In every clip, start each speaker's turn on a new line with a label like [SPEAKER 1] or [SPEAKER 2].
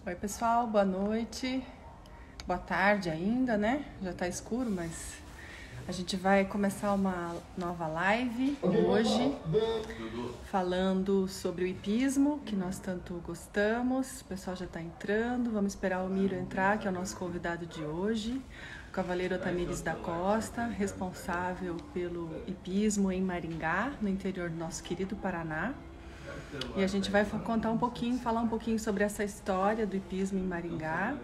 [SPEAKER 1] Oi, pessoal, boa noite. Boa tarde ainda, né? Já tá escuro, mas a gente vai começar uma nova live hoje, falando sobre o hipismo, que nós tanto gostamos. O pessoal já tá entrando. Vamos esperar o Miro entrar, que é o nosso convidado de hoje. O cavaleiro Otamires da Costa, responsável pelo hipismo em Maringá, no interior do nosso querido Paraná. E a gente vai contar um pouquinho, falar um pouquinho sobre essa história do hipismo em Maringá,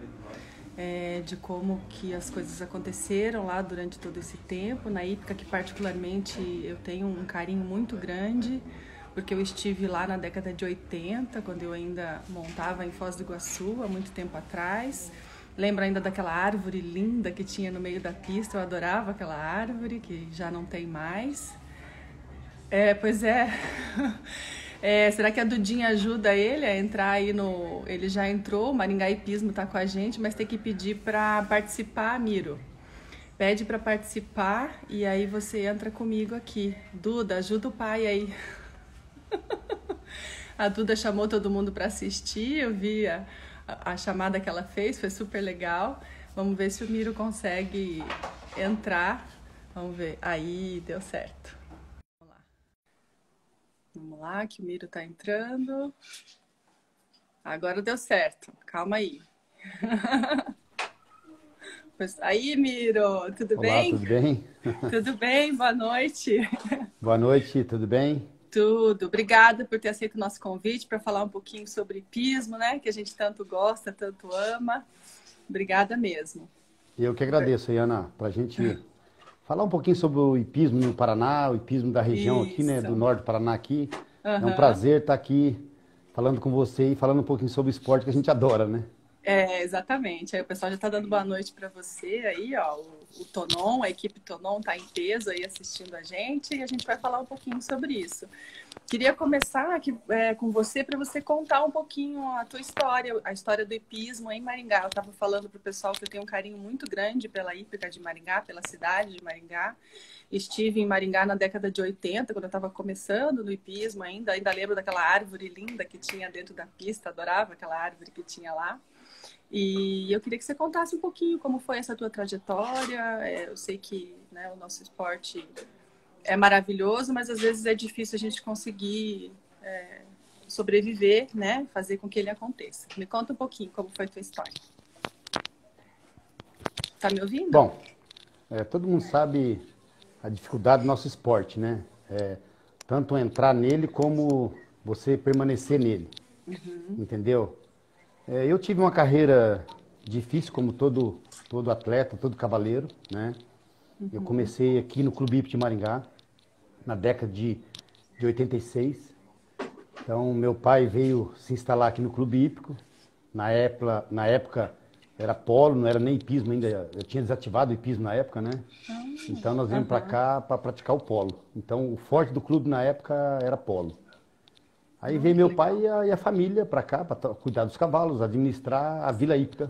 [SPEAKER 1] de como que as coisas aconteceram lá durante todo esse tempo, na época que particularmente eu tenho um carinho muito grande, porque eu estive lá na década de 80, quando eu ainda montava em Foz do Iguaçu, há muito tempo atrás. Lembro ainda daquela árvore linda que tinha no meio da pista, eu adorava aquela árvore, que já não tem mais. Pois é. Será que a Dudinha ajuda ele a entrar aí no... Ele já entrou, o Maringá Hipismo tá com a gente, mas tem que pedir para participar, Miro. Pede para participar e aí você entra comigo aqui. Duda, ajuda o pai aí. A Duda chamou todo mundo para assistir, eu vi a chamada que ela fez, foi super legal. Vamos ver se o Miro consegue entrar. Vamos ver. Aí, deu certo. Vamos lá, que o Miro tá entrando. Agora deu certo. Calma aí. Aí, Miro, tudo
[SPEAKER 2] Olá,
[SPEAKER 1] bem?
[SPEAKER 2] tudo bem?
[SPEAKER 1] Tudo bem, boa noite.
[SPEAKER 2] Boa noite, tudo bem?
[SPEAKER 1] Tudo. Obrigada por ter aceito o nosso convite para falar um pouquinho sobre hipismo, né? Que a gente tanto gosta, tanto ama. Obrigada mesmo.
[SPEAKER 2] Eu que agradeço, aí, Ana, para a gente falar um pouquinho sobre o hipismo no Paraná, o hipismo da região aqui, né, do
[SPEAKER 1] Isso.
[SPEAKER 2] norte do Paraná aqui. É um
[SPEAKER 1] Aham.
[SPEAKER 2] prazer estar aqui falando com você e falando um pouquinho sobre o esporte que a gente adora, né?
[SPEAKER 1] Exatamente. Aí o pessoal já está dando boa noite para você aí, ó. O Tonon, a equipe Tonon está em peso aí assistindo a gente e a gente vai falar um pouquinho sobre isso. Queria começar aqui com você para você contar um pouquinho a tua história, a história do hipismo em Maringá. Eu estava falando para o pessoal que eu tenho um carinho muito grande pela hípica de Maringá, pela cidade de Maringá. Estive em Maringá na década de 80, quando eu estava começando no hipismo ainda lembro daquela árvore linda que tinha dentro da pista, adorava aquela árvore que tinha lá. E eu queria que você contasse um pouquinho como foi essa tua trajetória. Eu sei que, né, o nosso esporte é maravilhoso, mas às vezes é difícil a gente conseguir sobreviver, né? Fazer com que ele aconteça. Me conta um pouquinho como foi a tua história. Tá me ouvindo?
[SPEAKER 2] Bom, todo mundo sabe a dificuldade do nosso esporte, né? Tanto entrar nele como você permanecer nele, entendeu? Eu tive uma carreira difícil, como todo atleta, todo cavaleiro, né? Eu comecei aqui no Clube Hípico de Maringá, na década de 86. Então, meu pai veio se instalar aqui no Clube Hípico. Na época era polo, não era nem hipismo ainda. Eu tinha desativado o hipismo na época, né? Então, nós viemos para
[SPEAKER 1] Aham.
[SPEAKER 2] cá para praticar o polo. Então, o forte do clube na época era polo. Aí
[SPEAKER 1] Ai,
[SPEAKER 2] veio
[SPEAKER 1] que
[SPEAKER 2] meu pai
[SPEAKER 1] legal.
[SPEAKER 2] e a família para cá, para cuidar dos cavalos, administrar a vila hípica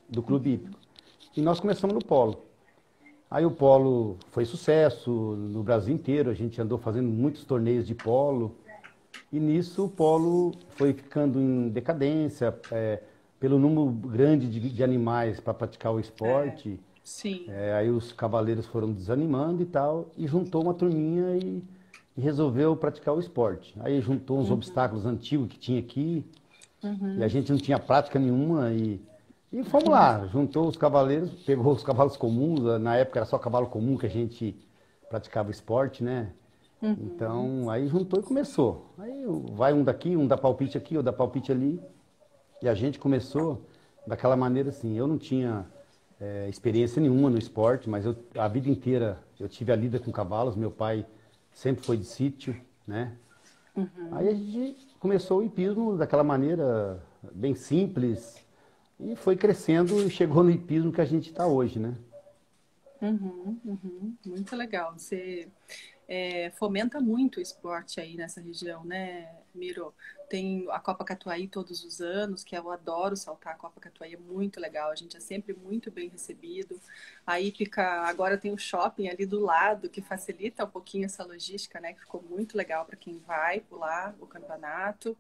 [SPEAKER 2] do clube hípico. E nós começamos no polo. Aí o polo foi sucesso no Brasil inteiro, a gente andou fazendo muitos torneios de polo. E nisso o polo foi ficando em decadência, pelo número grande de animais para praticar o
[SPEAKER 1] É,
[SPEAKER 2] esporte.
[SPEAKER 1] sim.
[SPEAKER 2] Aí os cavaleiros foram desanimando e tal, e juntou uma turminha e resolveu praticar o esporte. Aí juntou uns obstáculos antigos que tinha aqui, e a gente não tinha prática nenhuma, e fomos lá, juntou os cavaleiros, pegou os cavalos comuns, na época era só cavalo comum que a gente praticava o esporte, né? Então, aí juntou e começou. Aí vai um daqui, um dá palpite aqui, ou dá palpite ali. E a gente começou daquela maneira assim. Eu não tinha experiência nenhuma no esporte, mas a vida inteira eu tive a lida com cavalos. Meu pai sempre foi de sítio, né? Aí a gente começou o hipismo daquela maneira bem simples e foi crescendo e chegou no hipismo que a gente está hoje, né?
[SPEAKER 1] Muito legal. Você fomenta muito o esporte aí nessa região, né, Miro? tem a Copa Catuaí todos os anos, que eu adoro saltar a Copa Catuaí, é muito legal, a gente é sempre muito bem recebido. A Hípica agora tem o shopping ali do lado, que facilita um pouquinho essa logística, né? Que ficou muito legal para quem vai pular o campeonato.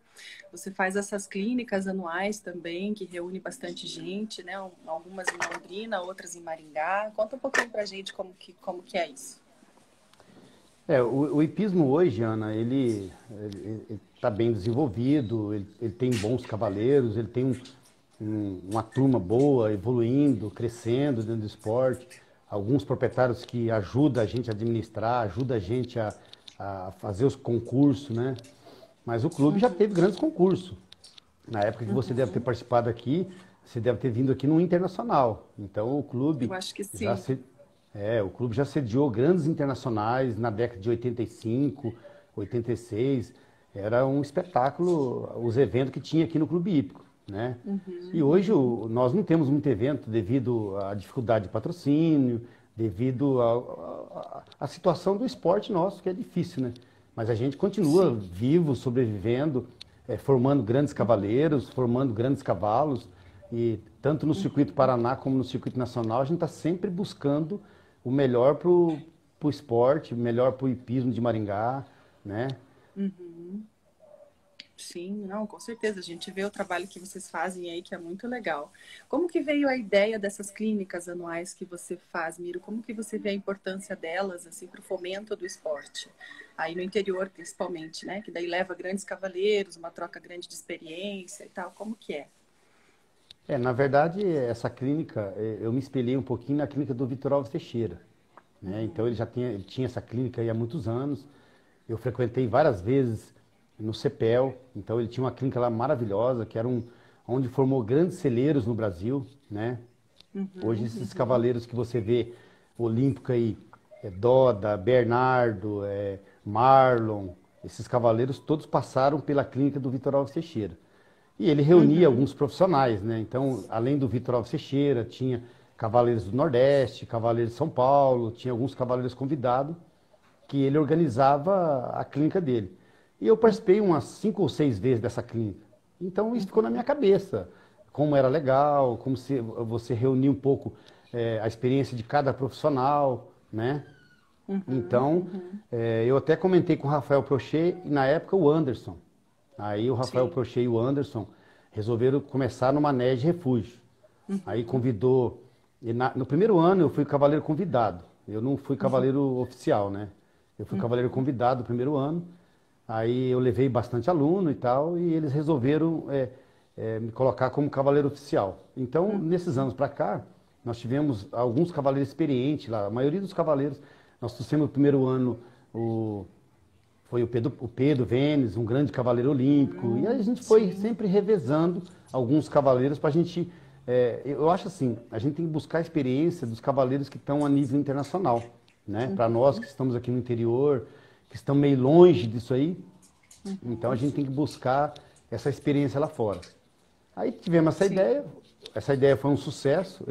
[SPEAKER 1] Você faz essas clínicas anuais também, que reúne bastante gente, né? Algumas em Londrina, outras em Maringá. Conta um pouquinho pra gente como que é isso.
[SPEAKER 2] O hipismo hoje, Ana, ele está bem desenvolvido, ele tem bons cavaleiros, ele tem uma turma boa, evoluindo, crescendo dentro do esporte. Alguns proprietários que ajudam a gente a administrar, ajudam a gente a fazer os concursos, né? Mas o clube já teve grandes concursos. Na época que você deve ter participado aqui, você deve ter vindo aqui no Internacional. Então o clube
[SPEAKER 1] Eu acho que sim.
[SPEAKER 2] o clube já sediou grandes internacionais na década de 85, 86. Era um espetáculo os eventos que tinha aqui no Clube Hípico, né? E hoje nós não temos muito evento devido à dificuldade de patrocínio, devido à situação do esporte nosso, que é difícil, né? Mas a gente continua vivo, sobrevivendo, formando grandes cavaleiros, formando grandes cavalos. E tanto no circuito Paraná como no circuito nacional, a gente está sempre buscando o melhor para o esporte, o melhor para o hipismo de Maringá, né?
[SPEAKER 1] Sim, não, com certeza. A gente vê o trabalho que vocês fazem aí, que é muito legal. Como que veio a ideia dessas clínicas anuais que você faz, Miro? Como que você vê a importância delas, assim, para o fomento do esporte? Aí no interior, principalmente, né? Que daí leva grandes cavaleiros, uma troca grande de experiência e tal. Como que é?
[SPEAKER 2] Na verdade, essa clínica, eu me espelhei um pouquinho na clínica do Vitor Alves Teixeira, né? Então ele tinha essa clínica aí há muitos anos. Eu frequentei várias vezes no CEPEL, então ele tinha uma clínica lá maravilhosa, que era onde formou grandes celeiros no Brasil, né? Hoje esses cavaleiros que você vê, olímpico aí, Doda, Bernardo, Marlon, esses cavaleiros todos passaram pela clínica do Vitor Alves Teixeira. E ele reunia alguns profissionais, né? Então, além do Vitor Alves Teixeira, tinha cavaleiros do Nordeste, cavaleiros de São Paulo, tinha alguns cavaleiros convidados que ele organizava a clínica dele. E eu participei umas 5 ou 6 vezes dessa clínica. Então, isso ficou na minha cabeça. Como era legal, como se você reunia um pouco a experiência de cada profissional, né? Então, eu até comentei com o Rafael Prochet e, na época, o Anderson. Aí o Rafael Prochet e o Anderson resolveram começar no Manege Refúgio. Aí convidou... no primeiro ano eu fui cavaleiro convidado. Eu não fui cavaleiro oficial, né? Eu fui cavaleiro convidado no primeiro ano. Aí eu levei bastante aluno e tal, e eles resolveram me colocar como cavaleiro oficial. Então, nesses anos para cá, nós tivemos alguns cavaleiros experientes lá. A maioria dos cavaleiros, nós trouxemos no primeiro ano foi o Pedro Vênis, um grande cavaleiro olímpico. E a gente foi sempre revezando alguns cavaleiros para a gente... eu acho assim, a gente tem que buscar a experiência dos cavaleiros que estão a nível internacional, né? Para nós que estamos aqui no interior, que estão meio longe disso aí, então a gente tem que buscar essa experiência lá fora. Aí tivemos essa ideia foi um sucesso.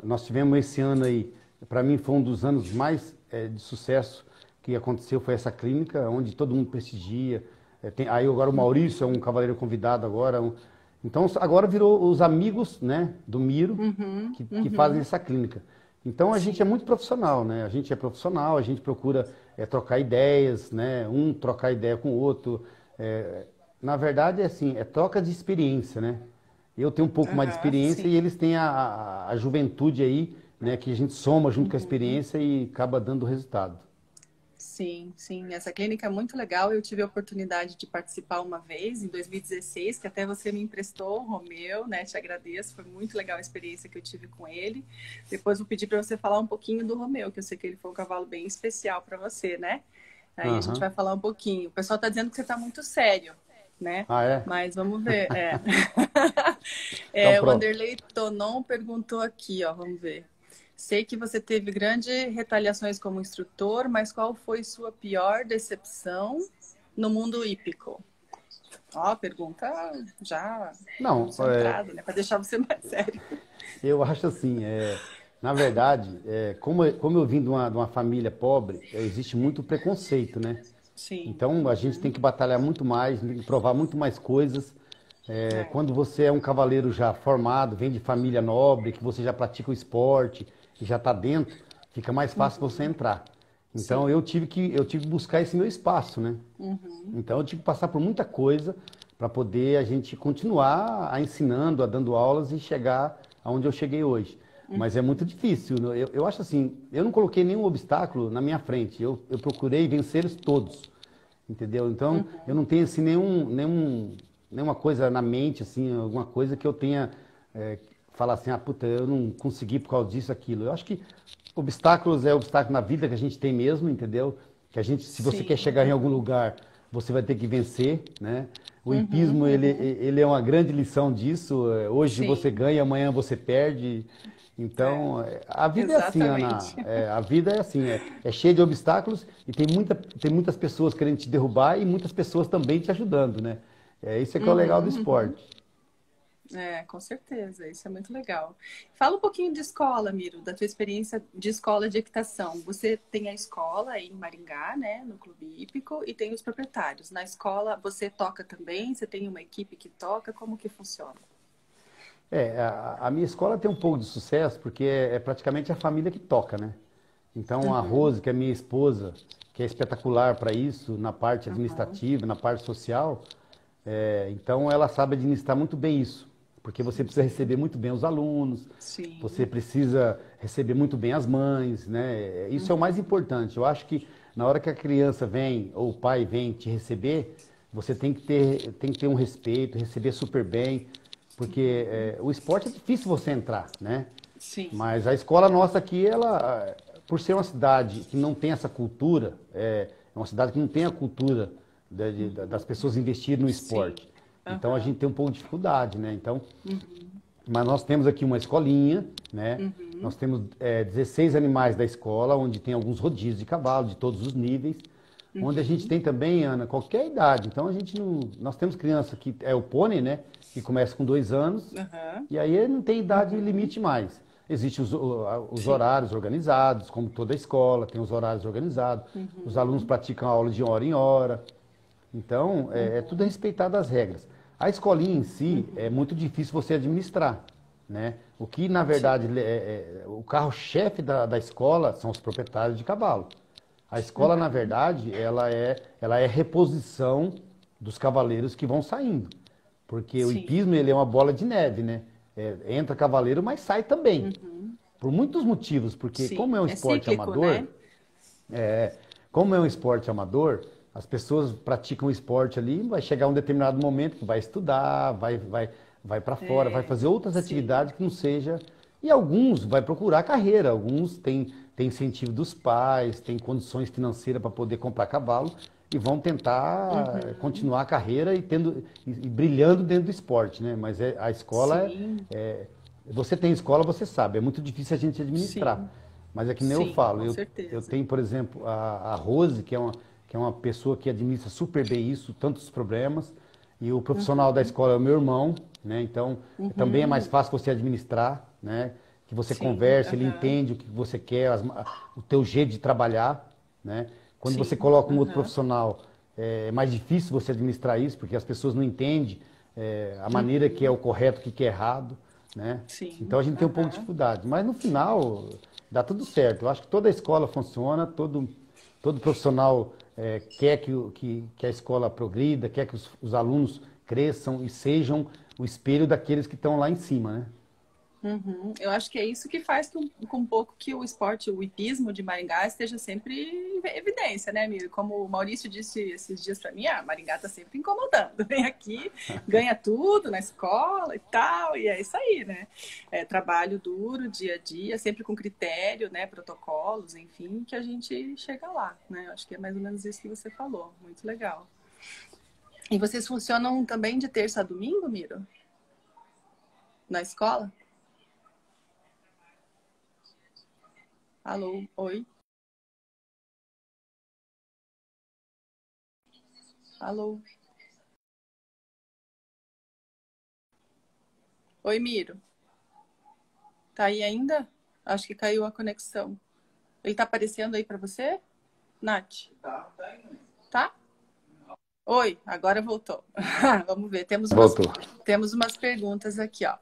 [SPEAKER 2] Nós tivemos esse ano aí, para mim foi um dos anos mais de sucesso que aconteceu, foi essa clínica, onde todo mundo prestigia. Aí agora o Maurício é um cavaleiro convidado agora. Então agora virou os amigos, né, do Miro, que fazem essa clínica. Então a gente é muito profissional, né? A gente é profissional, a gente procura trocar ideias, né? Um trocar ideia com o outro. Na verdade, assim, é troca de experiência, né? Eu tenho um pouco mais de experiência e eles têm a juventude aí, né? Que a gente soma junto com a experiência e acaba dando resultado.
[SPEAKER 1] Sim, sim. Essa clínica é muito legal. Eu tive a oportunidade de participar uma vez, em 2016, que até você me emprestou, Romeu, né? Te agradeço. Foi muito legal a experiência que eu tive com ele. Depois vou pedir para você falar um pouquinho do Romeu, que eu sei que ele foi um cavalo bem especial para você, né? Aí a gente vai falar um pouquinho. O pessoal está dizendo que você está muito sério, né?
[SPEAKER 2] Ah, é?
[SPEAKER 1] Mas vamos ver.
[SPEAKER 2] Então,
[SPEAKER 1] o Anderley Tonon perguntou aqui, ó, vamos ver. Sei que você teve grandes retaliações como instrutor, mas qual foi sua pior decepção no mundo hípico? Ó, pergunta já concentrada, né? Para deixar você mais sério.
[SPEAKER 2] Eu acho assim, na verdade, como eu vim de uma família pobre, existe muito preconceito, né?
[SPEAKER 1] Sim.
[SPEAKER 2] Então a gente tem que batalhar muito mais, tem que provar muito mais coisas. Quando você é um cavaleiro já formado, vem de família nobre, que você já pratica o esporte e já está dentro, fica mais fácil você entrar. Então
[SPEAKER 1] Sim.
[SPEAKER 2] eu tive que buscar esse meu espaço, né? Então eu tive que passar por muita coisa para poder a gente continuar a ensinando, a dando aulas e chegar aonde eu cheguei hoje. Mas é muito difícil. Eu acho assim, eu não coloquei nenhum obstáculo na minha frente. Eu procurei vencê-los todos, entendeu? Então eu não tenho assim nenhuma coisa na mente, assim, alguma coisa que eu tenha falar assim, ah, puta, eu não consegui por causa disso, aquilo. Eu acho que obstáculos é obstáculo na vida que a gente tem mesmo, entendeu? Que a gente, se você quer
[SPEAKER 1] Sim.
[SPEAKER 2] chegar em algum lugar, você vai ter que vencer, né? O
[SPEAKER 1] Uhum,
[SPEAKER 2] hipismo,
[SPEAKER 1] uhum.
[SPEAKER 2] ele é uma grande lição disso. Hoje você
[SPEAKER 1] Sim.
[SPEAKER 2] ganha, amanhã você perde.
[SPEAKER 1] É,
[SPEAKER 2] Então, a vida é assim, Ana.
[SPEAKER 1] exatamente.
[SPEAKER 2] A vida é assim, é cheia de obstáculos e tem muitas pessoas querendo te derrubar e muitas pessoas também te ajudando, né? Isso é que é o legal do
[SPEAKER 1] Uhum, uhum.
[SPEAKER 2] esporte.
[SPEAKER 1] É, com certeza, isso é muito legal. Fala um pouquinho de escola, Miro, da tua experiência de escola de equitação. Você tem a escola aí em Maringá, né, no Clube Hípico, e tem os proprietários. Na escola você toca também? Você tem uma equipe que toca? Como que funciona?
[SPEAKER 2] A minha escola tem um pouco de sucesso porque é praticamente a família que toca, né? Então a
[SPEAKER 1] Uhum,
[SPEAKER 2] Rose, que é minha esposa, que é espetacular para isso, na parte
[SPEAKER 1] uhum.
[SPEAKER 2] administrativa, na parte social, então ela sabe administrar muito bem isso, porque você precisa receber muito bem os alunos, você
[SPEAKER 1] Sim.
[SPEAKER 2] precisa receber muito bem as mães, né? Isso é o mais
[SPEAKER 1] Uhum.
[SPEAKER 2] importante. Eu acho que na hora que a criança vem ou o pai vem te receber, você tem que ter um respeito, receber super bem, porque o esporte é difícil você entrar, né?
[SPEAKER 1] Sim.
[SPEAKER 2] Mas a escola nossa aqui, ela, por ser uma cidade que não tem essa cultura, é uma cidade que não tem a cultura das pessoas investirem no
[SPEAKER 1] Sim.
[SPEAKER 2] esporte. Então a
[SPEAKER 1] Aham.
[SPEAKER 2] gente tem um pouco de dificuldade, né? Então,
[SPEAKER 1] Uhum.
[SPEAKER 2] mas nós temos aqui uma escolinha, né?
[SPEAKER 1] Uhum.
[SPEAKER 2] Nós temos 16 animais da escola, onde tem alguns rodízios de cavalo de todos os níveis, onde a gente
[SPEAKER 1] Uhum.
[SPEAKER 2] tem também, Ana, qualquer idade. Então a gente não, nós temos criança que é o pônei, né? Que começa com 2 anos
[SPEAKER 1] Aham.
[SPEAKER 2] e aí não tem idade
[SPEAKER 1] Uhum.
[SPEAKER 2] limite mais. Existem os
[SPEAKER 1] Sim.
[SPEAKER 2] horários organizados, como toda escola, tem os horários organizados. Os alunos
[SPEAKER 1] Uhum.
[SPEAKER 2] praticam aula de hora em hora. Então, é tudo
[SPEAKER 1] Uhum.
[SPEAKER 2] respeitado as regras. A escolinha em si é
[SPEAKER 1] Uhum.
[SPEAKER 2] muito difícil você administrar, né? O que, na
[SPEAKER 1] Sim.
[SPEAKER 2] verdade, o carro-chefe da escola são os proprietários de cavalo. A escola, na
[SPEAKER 1] Uhum.
[SPEAKER 2] verdade, ela é reposição dos cavaleiros que vão saindo. Porque o
[SPEAKER 1] Sim.
[SPEAKER 2] hipismo, ele é uma bola de neve, né? Entra cavaleiro, mas sai também.
[SPEAKER 1] Uhum.
[SPEAKER 2] Por muitos motivos, porque como
[SPEAKER 1] Sim.
[SPEAKER 2] é um
[SPEAKER 1] É
[SPEAKER 2] esporte
[SPEAKER 1] cíclico,
[SPEAKER 2] amador,
[SPEAKER 1] né?
[SPEAKER 2] como é um esporte amador, as pessoas praticam o esporte ali, vai chegar um determinado momento que vai estudar, vai para fora, vai
[SPEAKER 1] É.
[SPEAKER 2] fazer outras
[SPEAKER 1] Sim.
[SPEAKER 2] atividades que não seja. E alguns vai procurar carreira, alguns têm incentivo dos pais, têm condições financeiras para poder comprar cavalo e vão tentar
[SPEAKER 1] Uhum.
[SPEAKER 2] continuar a carreira e brilhando dentro do esporte, né? Mas a escola
[SPEAKER 1] Sim.
[SPEAKER 2] você tem escola, você sabe, é muito difícil a gente administrar.
[SPEAKER 1] Sim.
[SPEAKER 2] Mas é que nem eu
[SPEAKER 1] Sim,
[SPEAKER 2] falo,
[SPEAKER 1] com
[SPEAKER 2] eu
[SPEAKER 1] certeza.
[SPEAKER 2] tenho, por exemplo, a Rose, que é uma pessoa que administra super bem isso, tantos problemas, e o profissional da
[SPEAKER 1] Uhum.
[SPEAKER 2] escola é o meu irmão, né? Então, também é mais
[SPEAKER 1] Uhum.
[SPEAKER 2] fácil você administrar, né? Que você
[SPEAKER 1] Sim.
[SPEAKER 2] conversa, ele
[SPEAKER 1] Aham.
[SPEAKER 2] entende o que você quer, o teu jeito de trabalhar, né? Quando você
[SPEAKER 1] Sim.
[SPEAKER 2] coloca um outro
[SPEAKER 1] Aham.
[SPEAKER 2] profissional, é mais difícil você administrar isso, porque as pessoas não entendem a maneira que é o
[SPEAKER 1] Uhum.
[SPEAKER 2] correto, o que é errado, né?
[SPEAKER 1] Sim.
[SPEAKER 2] Então a gente tem um pouco de
[SPEAKER 1] Aham.
[SPEAKER 2] dificuldade, mas no final dá tudo certo. Eu acho que toda a escola funciona, todo profissional quer que a escola progrida, quer que os alunos cresçam e sejam o espelho daqueles que estão lá em cima, né?
[SPEAKER 1] Uhum. Eu acho que é isso que faz com um pouco que o esporte, o hipismo de Maringá esteja sempre em evidência, né, Miro? Como o Maurício disse esses dias para mim, Maringá está sempre incomodando. Vem aqui, ganha tudo na escola e tal, e é isso aí, né? É trabalho duro, dia a dia, sempre com critério, né, protocolos, enfim, que a gente chega lá, né? Eu acho que é mais ou menos isso que você falou. Muito legal. E vocês funcionam também de terça a domingo, Miro? Na escola? Alô? Oi? Alô? Oi, Miro. Tá aí ainda? Acho que caiu a conexão. Ele tá aparecendo aí pra você, Nath? tá? Oi, agora voltou. Vamos ver,
[SPEAKER 2] Voltou.
[SPEAKER 1] temos umas perguntas aqui, ó.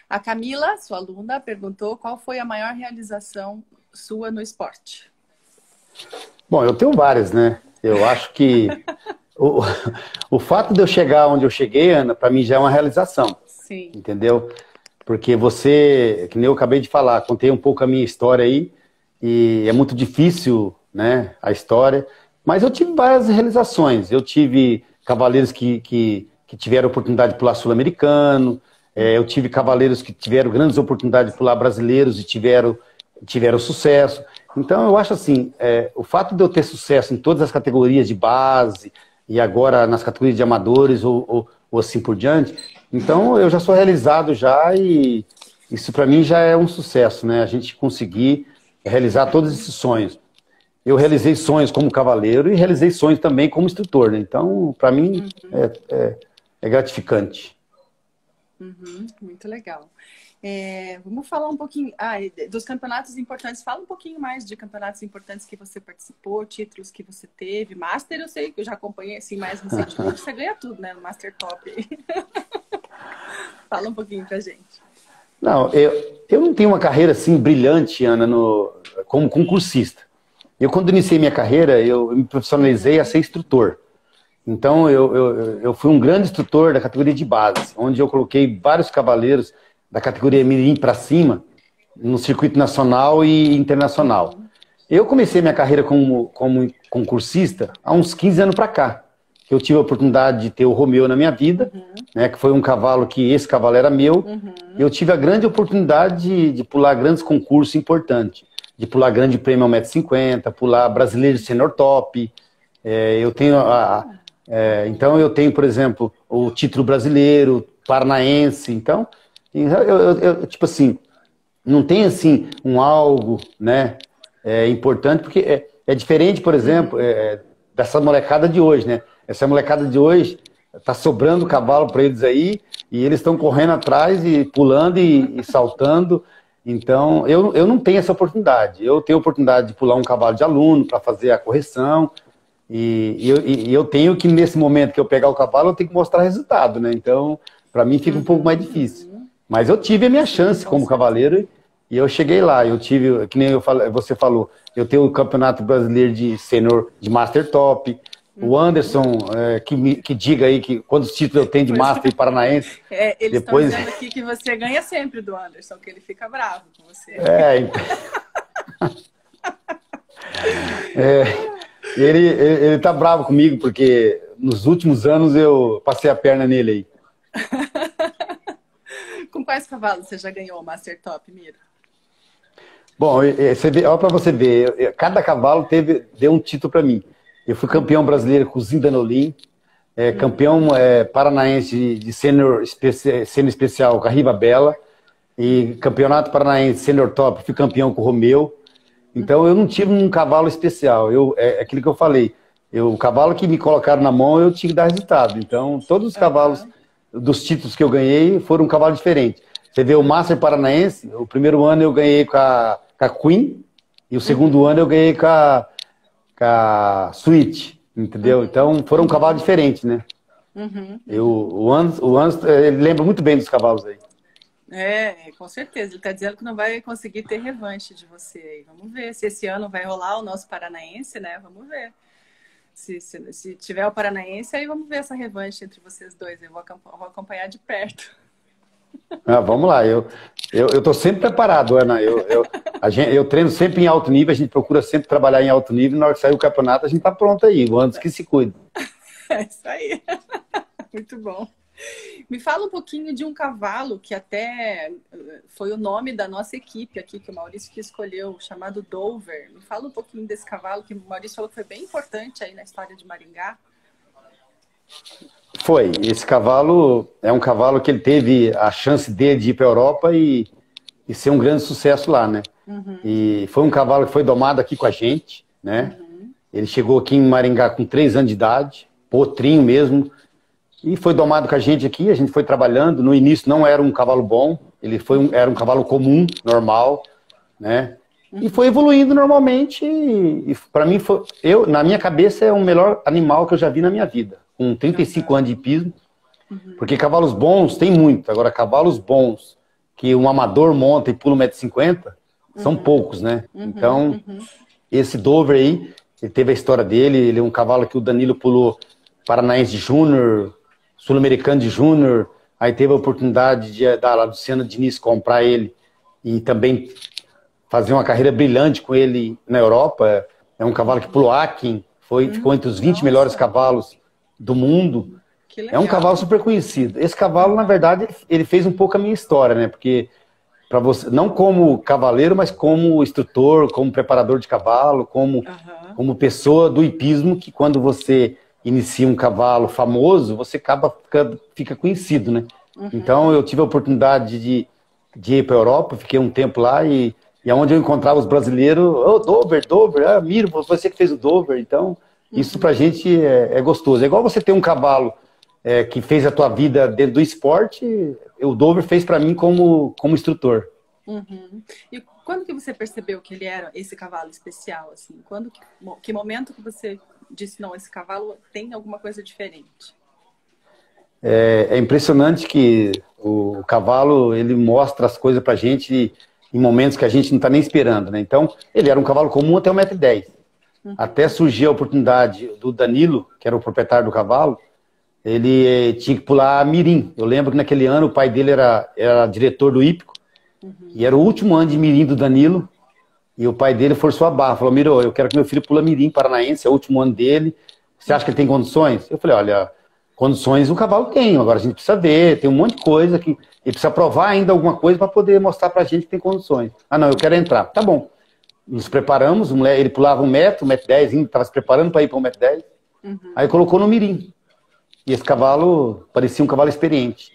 [SPEAKER 1] A Camila, sua aluna, perguntou qual foi a maior realização sua no esporte?
[SPEAKER 2] Bom, eu tenho várias, né? Eu acho que o, o fato de eu chegar onde eu cheguei, Ana, para mim já é uma realização.
[SPEAKER 1] Sim.
[SPEAKER 2] Entendeu? Porque você, que nem eu acabei de falar, contei um pouco a minha história aí, e é muito difícil, né, a história, mas eu tive várias realizações. Eu tive cavaleiros que tiveram oportunidade de pular sul-americano, eu tive cavaleiros que tiveram grandes oportunidades de pular brasileiros e tiveram sucesso. Então, eu acho assim, o fato de eu ter sucesso em todas as categorias de base e agora nas categorias de amadores ou assim por diante, então eu já sou realizado já e isso para mim já é um sucesso, né? A gente conseguir realizar todos esses sonhos. Eu realizei sonhos como cavaleiro e realizei sonhos também como instrutor, né? Então, para mim, é gratificante.
[SPEAKER 1] Uhum, muito legal. Vamos falar um pouquinho dos campeonatos importantes. Fala um pouquinho mais de campeonatos importantes que você participou, títulos que você teve. Master, eu sei que eu já acompanhei assim mais recentemente. Você ganha tudo, né? No Master Top aí. Fala um pouquinho pra gente.
[SPEAKER 2] Não, eu não tenho uma carreira assim brilhante, Ana, como concursista. Eu, quando iniciei minha carreira, eu me profissionalizei a ser instrutor. Então, eu fui um grande instrutor da categoria de base, onde eu coloquei vários cavaleiros da categoria mirim para cima, no circuito nacional e internacional. Eu comecei minha carreira como concursista há uns 15 anos para cá. Eu tive a oportunidade de ter o Romeu na minha vida, né, que foi um cavalo que esse cavalo era meu. Eu tive a grande oportunidade de pular grandes concursos importantes, de pular grande prêmio ao 1,50 m, pular brasileiro senior top. Então eu tenho, por exemplo, o título brasileiro, paranaense. Então, tipo assim, não tem assim um algo, né, importante, porque é diferente, por exemplo, dessa molecada de hoje, né? Essa molecada de hoje tá sobrando cavalo para eles aí e eles estão correndo atrás e pulando e saltando. Então, eu não tenho essa oportunidade. Eu tenho a oportunidade de pular um cavalo de aluno para fazer a correção. E eu tenho que, nesse momento que eu pegar o cavalo, eu tenho que mostrar resultado, né? Então, para mim fica um pouco mais difícil. Mas eu tive a minha chance como cavaleiro e eu cheguei lá. Eu tive, que nem você falou, eu tenho o Campeonato Brasileiro de Sênior de Master Top. O Anderson, que diga aí que quantos títulos eu tenho de Master e Paranaense.
[SPEAKER 1] Eles estão dizendo aqui que você ganha sempre do Anderson, que ele fica bravo com você.
[SPEAKER 2] Ele tá bravo comigo, porque nos últimos anos eu passei a perna nele aí.
[SPEAKER 1] Com quais cavalos você já ganhou o Master Top, Miro?
[SPEAKER 2] Bom, olha para você ver, cada cavalo deu um título para mim. Eu fui campeão brasileiro com o Zindanolim, campeão paranaense de sênior especial com a Riva Bela, e campeonato paranaense sênior top, fui campeão com o Romeu. Então eu não tive um cavalo especial. É aquilo que eu falei. O cavalo que me colocaram na mão, eu tinha que dar resultado. Então todos os cavalos dos títulos que eu ganhei foram um cavalo diferente. Você vê o Master Paranaense, o primeiro ano eu ganhei com a Queen, e o segundo ano eu ganhei com a Sweet, entendeu? Então foram um cavalo diferente, né? O Anderson, ele lembra muito bem dos cavalos aí.
[SPEAKER 1] Com certeza. Ele está dizendo que não vai conseguir ter revanche de você aí. Vamos ver se esse ano vai rolar o nosso paranaense, né? Vamos ver. Se tiver o paranaense, aí vamos ver essa revanche entre vocês dois. Eu vou acompanhar de perto.
[SPEAKER 2] Vamos lá. Eu tô sempre preparado, Ana. Eu treino sempre em alto nível, a gente procura sempre trabalhar em alto nível. Na hora que sair o campeonato, a gente tá pronto aí. O Anderson que se cuida.
[SPEAKER 1] É isso aí. Muito bom. Me fala um pouquinho de um cavalo que até foi o nome da nossa equipe aqui, que o Maurício que escolheu, chamado Dover. Me fala um pouquinho desse cavalo, que o Maurício falou que foi bem importante aí na história de Maringá.
[SPEAKER 2] Foi. Esse cavalo é um cavalo que ele teve a chance de ir para a Europa e ser um grande sucesso lá, né? E foi um cavalo que foi domado aqui com a gente, né? Ele chegou aqui em Maringá com 3 anos de idade, potrinho mesmo. E foi domado com a gente aqui, a gente foi trabalhando. No início não era um cavalo bom, era um cavalo comum, normal, né? E foi evoluindo normalmente. E para mim, na minha cabeça, é o melhor animal que eu já vi na minha vida. Com 35 anos de hipismo. Porque cavalos bons tem muito. Agora, cavalos bons que um amador monta e pula 1,50 m, são poucos, né? Então, esse Dover aí, ele teve a história dele. Ele é um cavalo que o Danilo pulou Paranaense de Júnior, Sul-Americano de Júnior. Aí teve a oportunidade da Luciana Diniz comprar ele e também fazer uma carreira brilhante com ele na Europa. É um cavalo que pulou Aken, ficou entre os 20 melhores cavalos do mundo. É um cavalo super conhecido. Esse cavalo, na verdade, ele fez um pouco a minha história, né? Porque para você, não como cavaleiro, mas como instrutor, como preparador de cavalo, como pessoa do hipismo, que quando você inicia um cavalo famoso, você fica conhecido, né? Então eu tive a oportunidade de ir para a Europa, fiquei um tempo lá e onde eu encontrava os brasileiros, Dover, Miro, você que fez o Dover. Então isso pra gente é gostoso. É igual você ter um cavalo que fez a tua vida dentro do esporte, o Dover fez para mim como instrutor.
[SPEAKER 1] E quando que você percebeu que ele era esse cavalo especial, assim? Que momento que você disse, não, esse cavalo tem alguma coisa diferente?
[SPEAKER 2] É impressionante que o cavalo, ele mostra as coisas pra gente em momentos que a gente não tá nem esperando, né? Então, ele era um cavalo comum até 1,10 m. Até surgir a oportunidade do Danilo, que era o proprietário do cavalo, ele tinha que pular mirim. Eu lembro que naquele ano o pai dele era diretor do hípico, e era o último ano de mirim do Danilo, e o pai dele forçou a barra, falou, Miro, eu quero que meu filho pula mirim paranaense, é o último ano dele, você acha que ele tem condições? Eu falei, olha, condições o cavalo tem, agora a gente precisa ver, tem um monte de coisa que ele precisa provar ainda alguma coisa para poder mostrar pra gente que tem condições. Ah, não, eu quero entrar. Tá bom. Nos preparamos, ele pulava 1 m, 1,10 m, estava se preparando para ir para 1,10 m. Aí colocou no mirim. E esse cavalo parecia um cavalo experiente.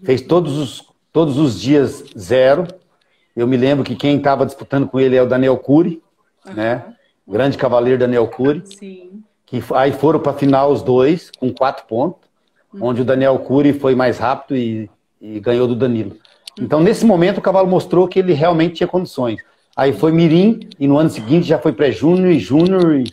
[SPEAKER 2] Fez todos os dias 0. Eu me lembro que quem estava disputando com ele é o Daniel Cury, né? O grande cavaleiro Daniel Cury.
[SPEAKER 1] Sim.
[SPEAKER 2] Que aí foram para a final os dois, com 4 pontos, onde o Daniel Cury foi mais rápido e ganhou do Danilo. Então, nesse momento, o cavalo mostrou que ele realmente tinha condições. Aí foi mirim, e no ano seguinte já foi pré-júnior e júnior,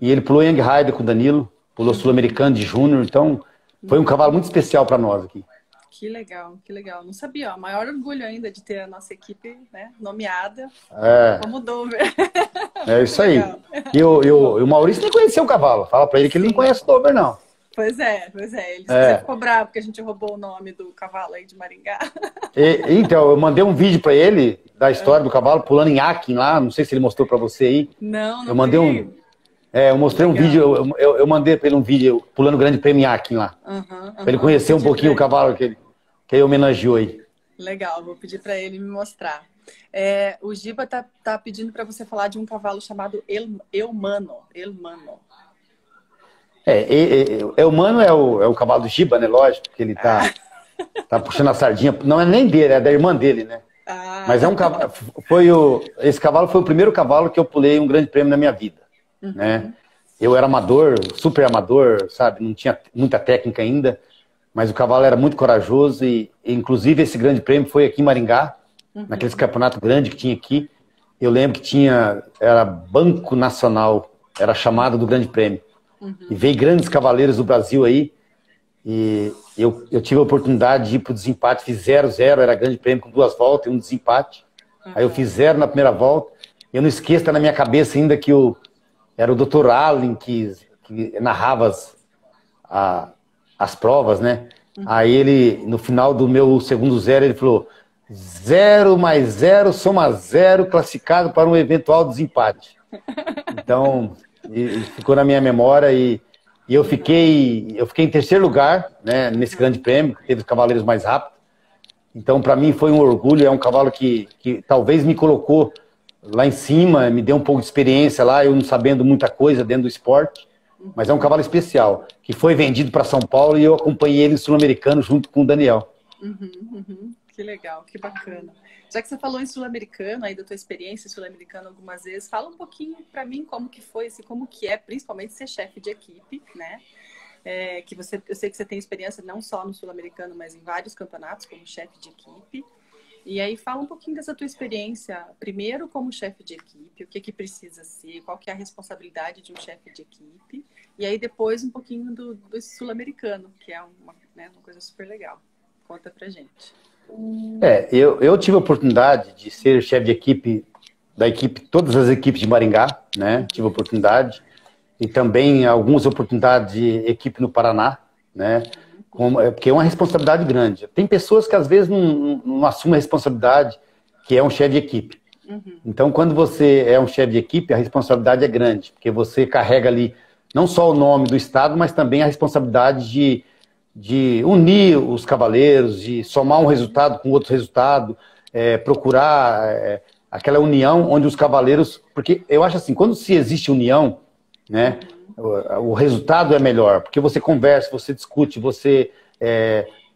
[SPEAKER 2] e ele pulou Young Rider com o Danilo, pulou Sul-Americano de júnior. Então, foi um cavalo muito especial para nós aqui.
[SPEAKER 1] Que legal, que legal. Não sabia, ó. Maior orgulho ainda de ter a nossa equipe, né, nomeada como Dover.
[SPEAKER 2] É isso aí. E o Maurício nem conheceu o cavalo. Fala para ele que ele não conhece o Dover, não.
[SPEAKER 1] Pois é. Ele ficou bravo porque a gente roubou o nome do cavalo aí de Maringá.
[SPEAKER 2] Então, eu mandei um vídeo para ele da história do cavalo pulando em Aken lá. Não sei se ele mostrou para você aí.
[SPEAKER 1] Não
[SPEAKER 2] eu mandei eu mostrei um vídeo, eu mandei para ele um vídeo pulando o Grande Prêmio em Aken lá. Para ele conhecer um pouquinho o cavalo que ele homenageou aí.
[SPEAKER 1] Legal, vou pedir para ele me mostrar. O Giba tá pedindo para você falar de um cavalo chamado Elmano.
[SPEAKER 2] Elmano é o cavalo do Giba, né? Lógico, que ele tá puxando a sardinha. Não é nem dele, é da irmã dele, né? Mas é um cavalo. Esse cavalo foi o primeiro cavalo que eu pulei um grande prêmio na minha vida. Né? Eu era amador, super amador, sabe? Não tinha muita técnica ainda, mas o cavalo era muito corajoso e inclusive esse grande prêmio foi aqui em Maringá, naqueles campeonatos grandes que tinha aqui. Eu lembro que era Banco Nacional, era a chamada do grande prêmio. E veio grandes cavaleiros do Brasil aí, e eu tive a oportunidade de ir pro desempate, fiz 0-0, era grande prêmio com 2 voltas e um desempate. Aí eu fiz 0 na primeira volta. Eu não esqueço, tá na minha cabeça ainda que era o Dr. Allen que narrava as provas, né? Aí ele, no final do meu segundo 0, ele falou: 0 mais 0 soma 0, classificado para um eventual desempate. Então, ficou na minha memória e eu fiquei em terceiro lugar, né, nesse grande prêmio, que teve os cavaleiros mais rápidos. Então, para mim foi um orgulho, é um cavalo que talvez me colocou lá em cima, me deu um pouco de experiência lá, eu não sabendo muita coisa dentro do esporte, mas é um cavalo especial, que foi vendido para São Paulo e eu acompanhei ele no Sul-Americano junto com o Daniel.
[SPEAKER 1] Que legal, que bacana. Já que você falou em Sul-Americano, aí da tua experiência em Sul-Americano algumas vezes, fala um pouquinho para mim como que foi, como que é, principalmente ser chefe de equipe, né? Eu sei que você tem experiência não só no Sul-Americano, mas em vários campeonatos como chefe de equipe. E aí fala um pouquinho dessa tua experiência, primeiro como chefe de equipe, o que que precisa ser, qual que é a responsabilidade de um chefe de equipe, e aí depois um pouquinho do sul-americano, que é uma coisa super legal. Conta pra gente.
[SPEAKER 2] Eu tive a oportunidade de ser chefe de equipe, todas as equipes de Maringá, né? Tive a oportunidade, e também algumas oportunidades de equipe no Paraná, né? Porque é uma responsabilidade grande. Tem pessoas que às vezes não assumem a responsabilidade que é um chefe de equipe. Então, quando você é um chefe de equipe, a responsabilidade é grande, porque você carrega ali não só o nome do Estado, mas também a responsabilidade de unir os cavaleiros, de somar um resultado com outro resultado, procurar aquela união onde os cavaleiros... Porque eu acho assim, quando se existe união, né, o resultado é melhor, porque você conversa, você discute, você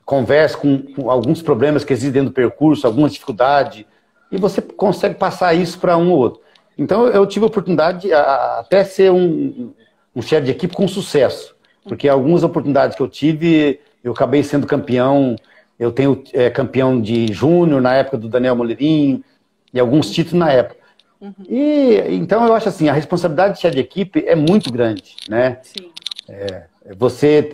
[SPEAKER 2] conversa com alguns problemas que existem dentro do percurso, alguma dificuldade, e você consegue passar isso para um ou outro. Então eu tive a oportunidade de até ser um chefe de equipe com sucesso, porque algumas oportunidades que eu tive, eu acabei sendo campeão. Eu tenho campeão de júnior na época do Daniel Moleirinho, e alguns títulos na época. Então eu acho assim, a responsabilidade de chefe de equipe é muito grande, né?
[SPEAKER 1] Sim.
[SPEAKER 2] Você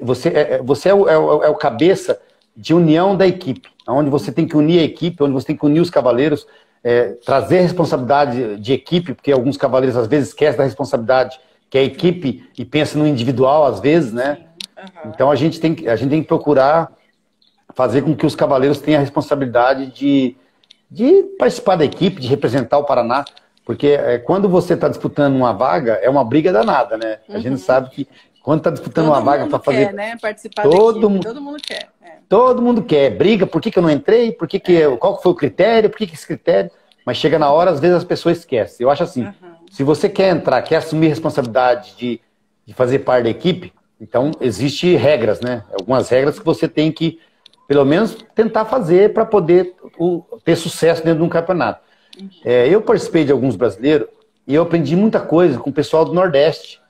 [SPEAKER 2] é o cabeça de união da equipe, onde você tem que unir a equipe, onde você tem que unir os cavaleiros, trazer responsabilidade de equipe, porque alguns cavaleiros às vezes esquecem da responsabilidade que é a equipe e pensa no individual às vezes, né? Então a gente tem que procurar fazer com que os cavaleiros tenham a responsabilidade de participar da equipe, de representar o Paraná. Porque quando você está disputando uma vaga, é uma briga danada, né? A gente sabe que quando está disputando uma vaga para fazer...
[SPEAKER 1] Todo mundo quer, né? Participar da equipe, todo mundo quer.
[SPEAKER 2] Todo mundo quer. Briga, por que eu não entrei? Qual foi o critério? Por que esse critério? Mas chega na hora, às vezes as pessoas esquecem. Eu acho assim, se você quer entrar, quer assumir a responsabilidade de fazer parte da equipe, então existem regras, né? Algumas regras que você tem que, pelo menos, tentar fazer para poder ter sucesso dentro de um campeonato. Eu participei de alguns brasileiros e eu aprendi muita coisa com o pessoal do Nordeste,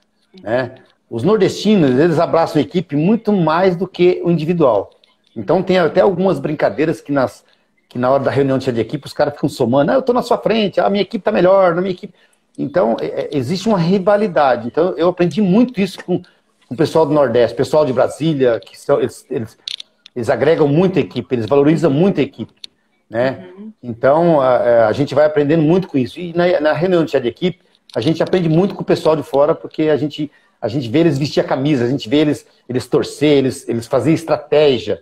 [SPEAKER 2] né? Os nordestinos, eles abraçam a equipe muito mais do que o individual. Então tem até algumas brincadeiras que na hora da reunião de equipe os caras ficam somando. Eu estou na sua frente, a minha equipe está melhor, na minha equipe... Então existe uma rivalidade. Então eu aprendi muito isso com o pessoal do Nordeste, pessoal de Brasília, que eles agregam muito a equipe, eles valorizam muito a equipe, né? Então a gente vai aprendendo muito com isso. E na reunião de equipe, a gente aprende muito com o pessoal de fora, porque a gente vê eles vestir a camisa, a gente vê eles torcer, eles fazerem estratégia,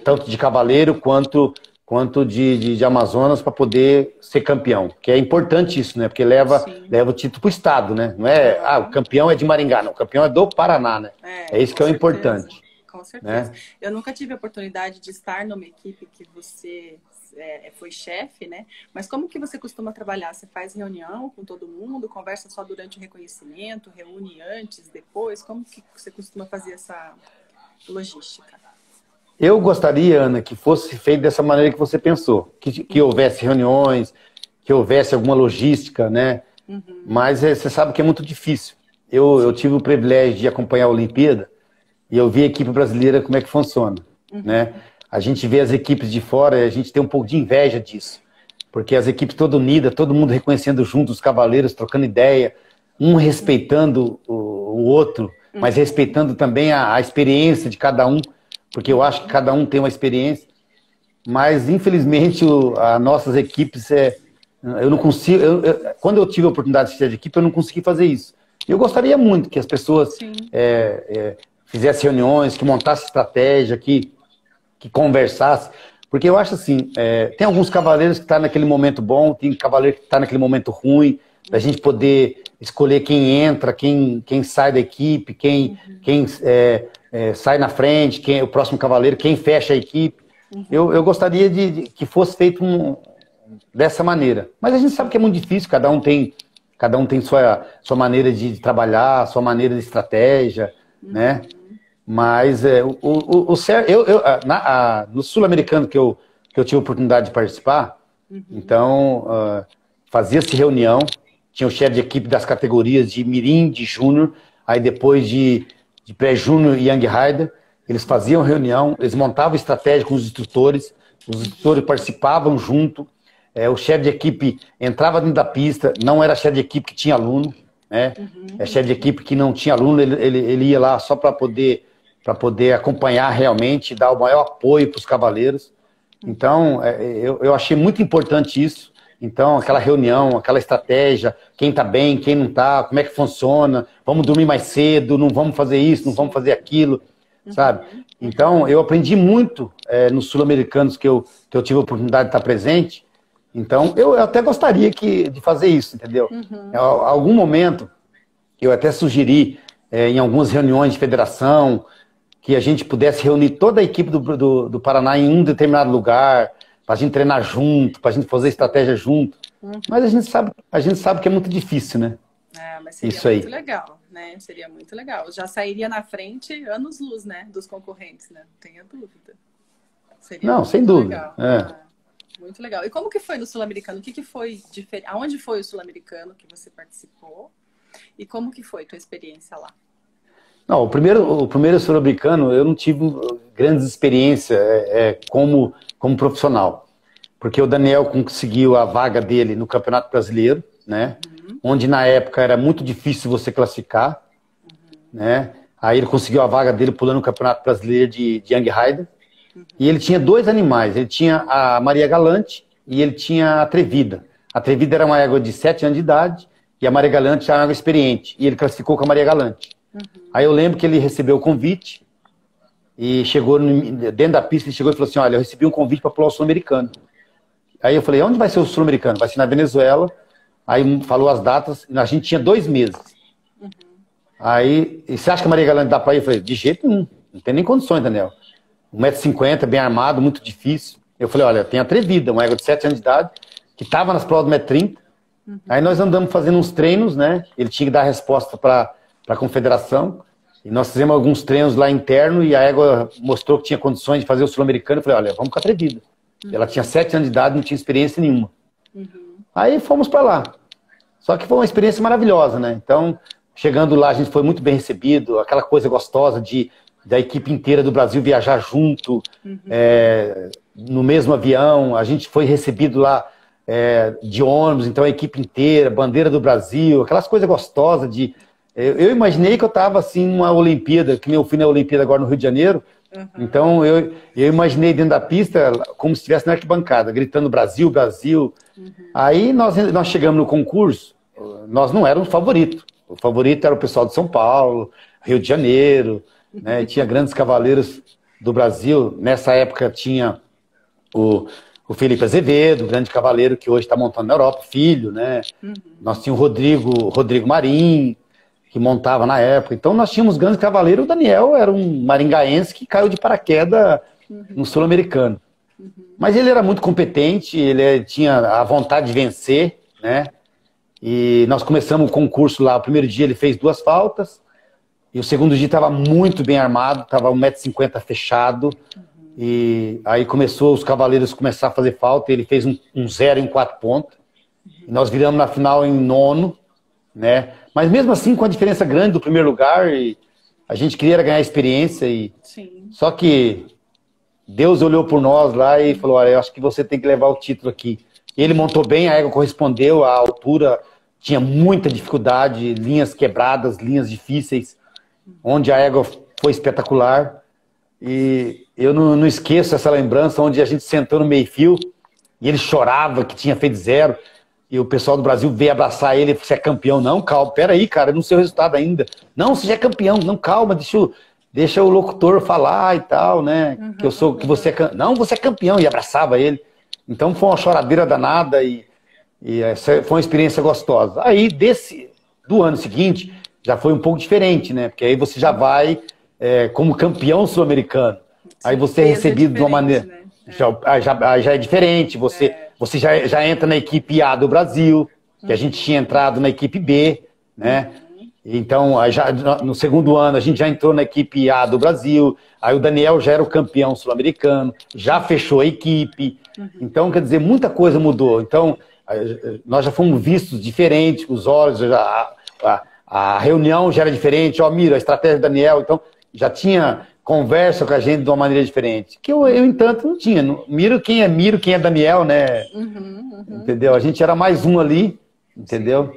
[SPEAKER 2] tanto de cavaleiro quanto de Amazonas, para poder ser campeão. Que é importante isso, né? Porque leva o título para o estado, né? Não é, o campeão é de Maringá, não. O campeão é do Paraná, né? É isso que é o importante.
[SPEAKER 1] Com certeza. Né? Eu nunca tive a oportunidade de estar numa equipe que você foi chefe, né? Mas como que você costuma trabalhar? Você faz reunião com todo mundo, conversa só durante o reconhecimento, reúne antes, depois? Como que você costuma fazer essa logística?
[SPEAKER 2] Eu gostaria, Ana, que fosse feito dessa maneira que você pensou. Que houvesse reuniões, que houvesse alguma logística, né? Mas você sabe que é muito difícil. Eu tive o privilégio de acompanhar a Olimpíada e eu vi a equipe brasileira como é que funciona, né? A gente vê as equipes de fora e a gente tem um pouco de inveja disso. Porque as equipes todas unidas, todo mundo reconhecendo junto os cavaleiros, trocando ideia, um respeitando o outro, mas respeitando também a experiência de cada um, porque eu acho que cada um tem uma experiência. Mas, infelizmente, as nossas equipes, eu não consigo... quando eu tive a oportunidade de ser de equipe, eu não consegui fazer isso. Eu gostaria muito que as pessoas fizessem reuniões, que montassem estratégia, que conversasse, porque eu acho assim, tem alguns cavaleiros que estão naquele momento bom, tem cavaleiro que está naquele momento ruim, da gente poder escolher quem entra, quem sai da equipe, quem sai na frente, quem é o próximo cavaleiro, quem fecha a equipe. Eu gostaria de que fosse feito dessa maneira. Mas a gente sabe que é muito difícil, cada um tem sua maneira de trabalhar, sua maneira de estratégia, né? Mas no Sul-Americano que eu tive a oportunidade de participar, então fazia-se reunião, tinha o chefe de equipe das categorias de Mirim, de Júnior, aí depois de pré-júnior e Young Rider, eles faziam reunião, eles montavam estratégia com os instrutores, os instrutores participavam junto, o chefe de equipe entrava dentro da pista, não era chefe de equipe que tinha aluno, né? É chefe de equipe que não tinha aluno, ele ia lá só para poder acompanhar realmente, dar o maior apoio para os cavaleiros. Então, eu achei muito importante isso. Então, aquela reunião, aquela estratégia, quem está bem, quem não está, como é que funciona, vamos dormir mais cedo, não vamos fazer isso, não vamos fazer aquilo, sabe? Então, eu aprendi muito nos sul-americanos que eu tive a oportunidade de estar presente. Então, eu até gostaria de fazer isso, entendeu? Em algum momento, eu até sugeri, em algumas reuniões de federação, que a gente pudesse reunir toda a equipe do Paraná em um determinado lugar, para a gente treinar junto, para a gente fazer estratégia junto. Mas a gente sabe que é muito difícil, né?
[SPEAKER 1] Mas seria
[SPEAKER 2] isso aí.
[SPEAKER 1] Muito legal, né? Seria muito legal. Já sairia na frente anos-luz, né? Dos concorrentes, né? Não tenha dúvida. Seria
[SPEAKER 2] Não, sem dúvida.
[SPEAKER 1] Muito legal. E como que foi no Sul-Americano? O que foi diferente? Aonde foi o Sul-Americano que você participou? E como que foi a tua experiência lá?
[SPEAKER 2] Não, o primeiro sul-americano eu não tive grandes experiências como profissional. Porque o Daniel conseguiu a vaga dele no Campeonato Brasileiro, né? Onde na época era muito difícil você classificar, né? Aí ele conseguiu a vaga dele pulando no Campeonato Brasileiro de Young Rider. E ele tinha 2 animais, ele tinha a Maria Galante e ele tinha a Atrevida. A Atrevida era uma égua de 7 anos de idade e a Maria Galante era uma égua experiente. E ele classificou com a Maria Galante. Aí eu lembro que ele recebeu o convite e chegou dentro da pista, ele chegou e falou assim, olha, eu recebi um convite para pular o Sul-Americano. Aí eu falei, onde vai ser o Sul-Americano? Vai ser na Venezuela. Aí falou as datas, a gente tinha 2 meses. Aí, e você acha que a Maria Galante dá para ir? Eu falei, de jeito nenhum, não tem nem condições, Daniel. 1,50 m, bem armado, muito difícil. Eu falei, olha, tem a Atrevida, uma égua de 7 anos de idade, que estava nas provas do 1,30 m. Aí nós andamos fazendo uns treinos, né? Ele tinha que dar a resposta para a confederação. E nós fizemos alguns treinos lá interno e a égua mostrou que tinha condições de fazer o Sul-Americano. Eu falei, olha, vamos com a Atrevida. Ela tinha 7 anos de idade, não tinha experiência nenhuma. Aí fomos para lá. Só que foi uma experiência maravilhosa, né? Então, chegando lá, a gente foi muito bem recebido, aquela coisa gostosa da equipe inteira do Brasil viajar junto, no mesmo avião. A gente foi recebido lá de ônibus, então a equipe inteira, bandeira do Brasil, aquelas coisas gostosas de... Eu imaginei que eu estava assim numa Olimpíada, que eu fui na Olimpíada agora no Rio de Janeiro. Então eu imaginei dentro da pista como se estivesse na arquibancada, gritando Brasil, Brasil. Aí nós chegamos no concurso, nós não éramos favoritos. O favorito era o pessoal de São Paulo, Rio de Janeiro, né? Tinha grandes cavaleiros do Brasil. Nessa época tinha o Felipe Azevedo, grande cavaleiro que hoje está montando na Europa, filho, né? Nós tínhamos o Rodrigo Marim, que montava na época. Então nós tínhamos grandes cavaleiros. O Daniel era um maringaense que caiu de paraquedas no Sul-Americano. Mas ele era muito competente, ele tinha a vontade de vencer, né? E nós começamos o concurso lá. O primeiro dia ele fez 2 faltas, e o segundo dia estava muito bem armado, estava 1,50 m fechado. E aí os cavaleiros começaram a fazer falta, ele fez um 0 em 4 pontos. E nós viramos na final em 9º, né? Mas mesmo assim, com a diferença grande do primeiro lugar, e a gente queria ganhar experiência. Só que Deus olhou por nós lá e falou, olha, eu acho que você tem que levar o título aqui. Ele montou bem, a égua correspondeu, a altura tinha muita dificuldade, linhas quebradas, linhas difíceis, onde a égua foi espetacular. E eu não esqueço essa lembrança, onde a gente sentou no meio-fio e ele chorava que tinha feito 0. E o pessoal do Brasil veio abraçar ele e falou, você é campeão? Não, calma, peraí, cara, não sei o resultado ainda. Não, você já é campeão, não, calma, deixa o locutor falar e tal, né? Que você é não, você é campeão, e abraçava ele. Então foi uma choradeira danada e essa foi uma experiência gostosa. Aí, do ano seguinte, já foi um pouco diferente, né? Porque aí você já vai como campeão sul-americano. Aí você é recebido de uma maneira... Né? Já é diferente, você já entra na equipe A do Brasil, que a gente tinha entrado na equipe B, né? Então, no segundo ano, a gente já entrou na equipe A do Brasil, aí o Daniel já era o campeão sul-americano, já fechou a equipe. Então, quer dizer, muita coisa mudou. Então, nós já fomos vistos diferentes, os olhos, a reunião já era diferente, Mira, a estratégia do Daniel, então já tinha conversa com a gente de uma maneira diferente. Que eu entanto, não tinha. Miro, quem é Daniel, né? Entendeu? A gente era mais um ali, entendeu?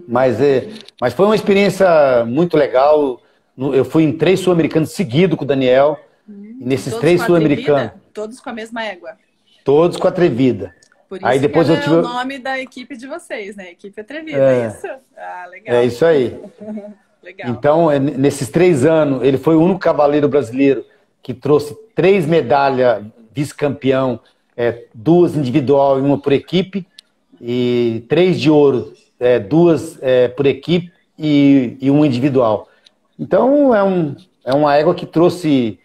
[SPEAKER 2] Mas foi uma experiência muito legal. Eu fui em 3 sul-americanos seguidos com o Daniel. E nesses 3 sul-americanos...
[SPEAKER 1] Todos com a mesma égua?
[SPEAKER 2] Todos com a Atrevida.
[SPEAKER 1] Por isso aí depois é o nome da equipe de vocês, né? Equipe Atrevida, é isso? Ah, legal.
[SPEAKER 2] É isso aí.
[SPEAKER 1] Legal.
[SPEAKER 2] Então, nesses 3 anos, ele foi o único cavaleiro brasileiro que trouxe 3 medalhas vice-campeão, 2 individual e 1 por equipe, e 3 de ouro, 2 por equipe e 1 individual. Então, é uma égua que trouxe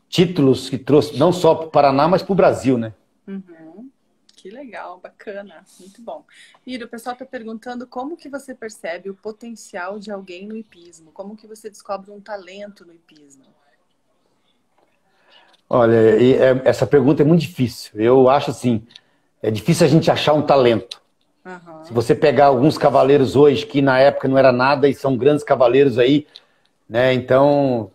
[SPEAKER 2] títulos, que trouxe não só para o Paraná, mas para o Brasil, né?
[SPEAKER 1] Que legal, bacana, muito bom. Miro, o pessoal está perguntando como que você percebe o potencial de alguém no hipismo? Como que você descobre um talento no hipismo?
[SPEAKER 2] Olha, essa pergunta é muito difícil. Eu acho assim, é difícil a gente achar um talento. Se você pegar alguns cavaleiros hoje, que na época não era nada, e são grandes cavaleiros aí, né? Então,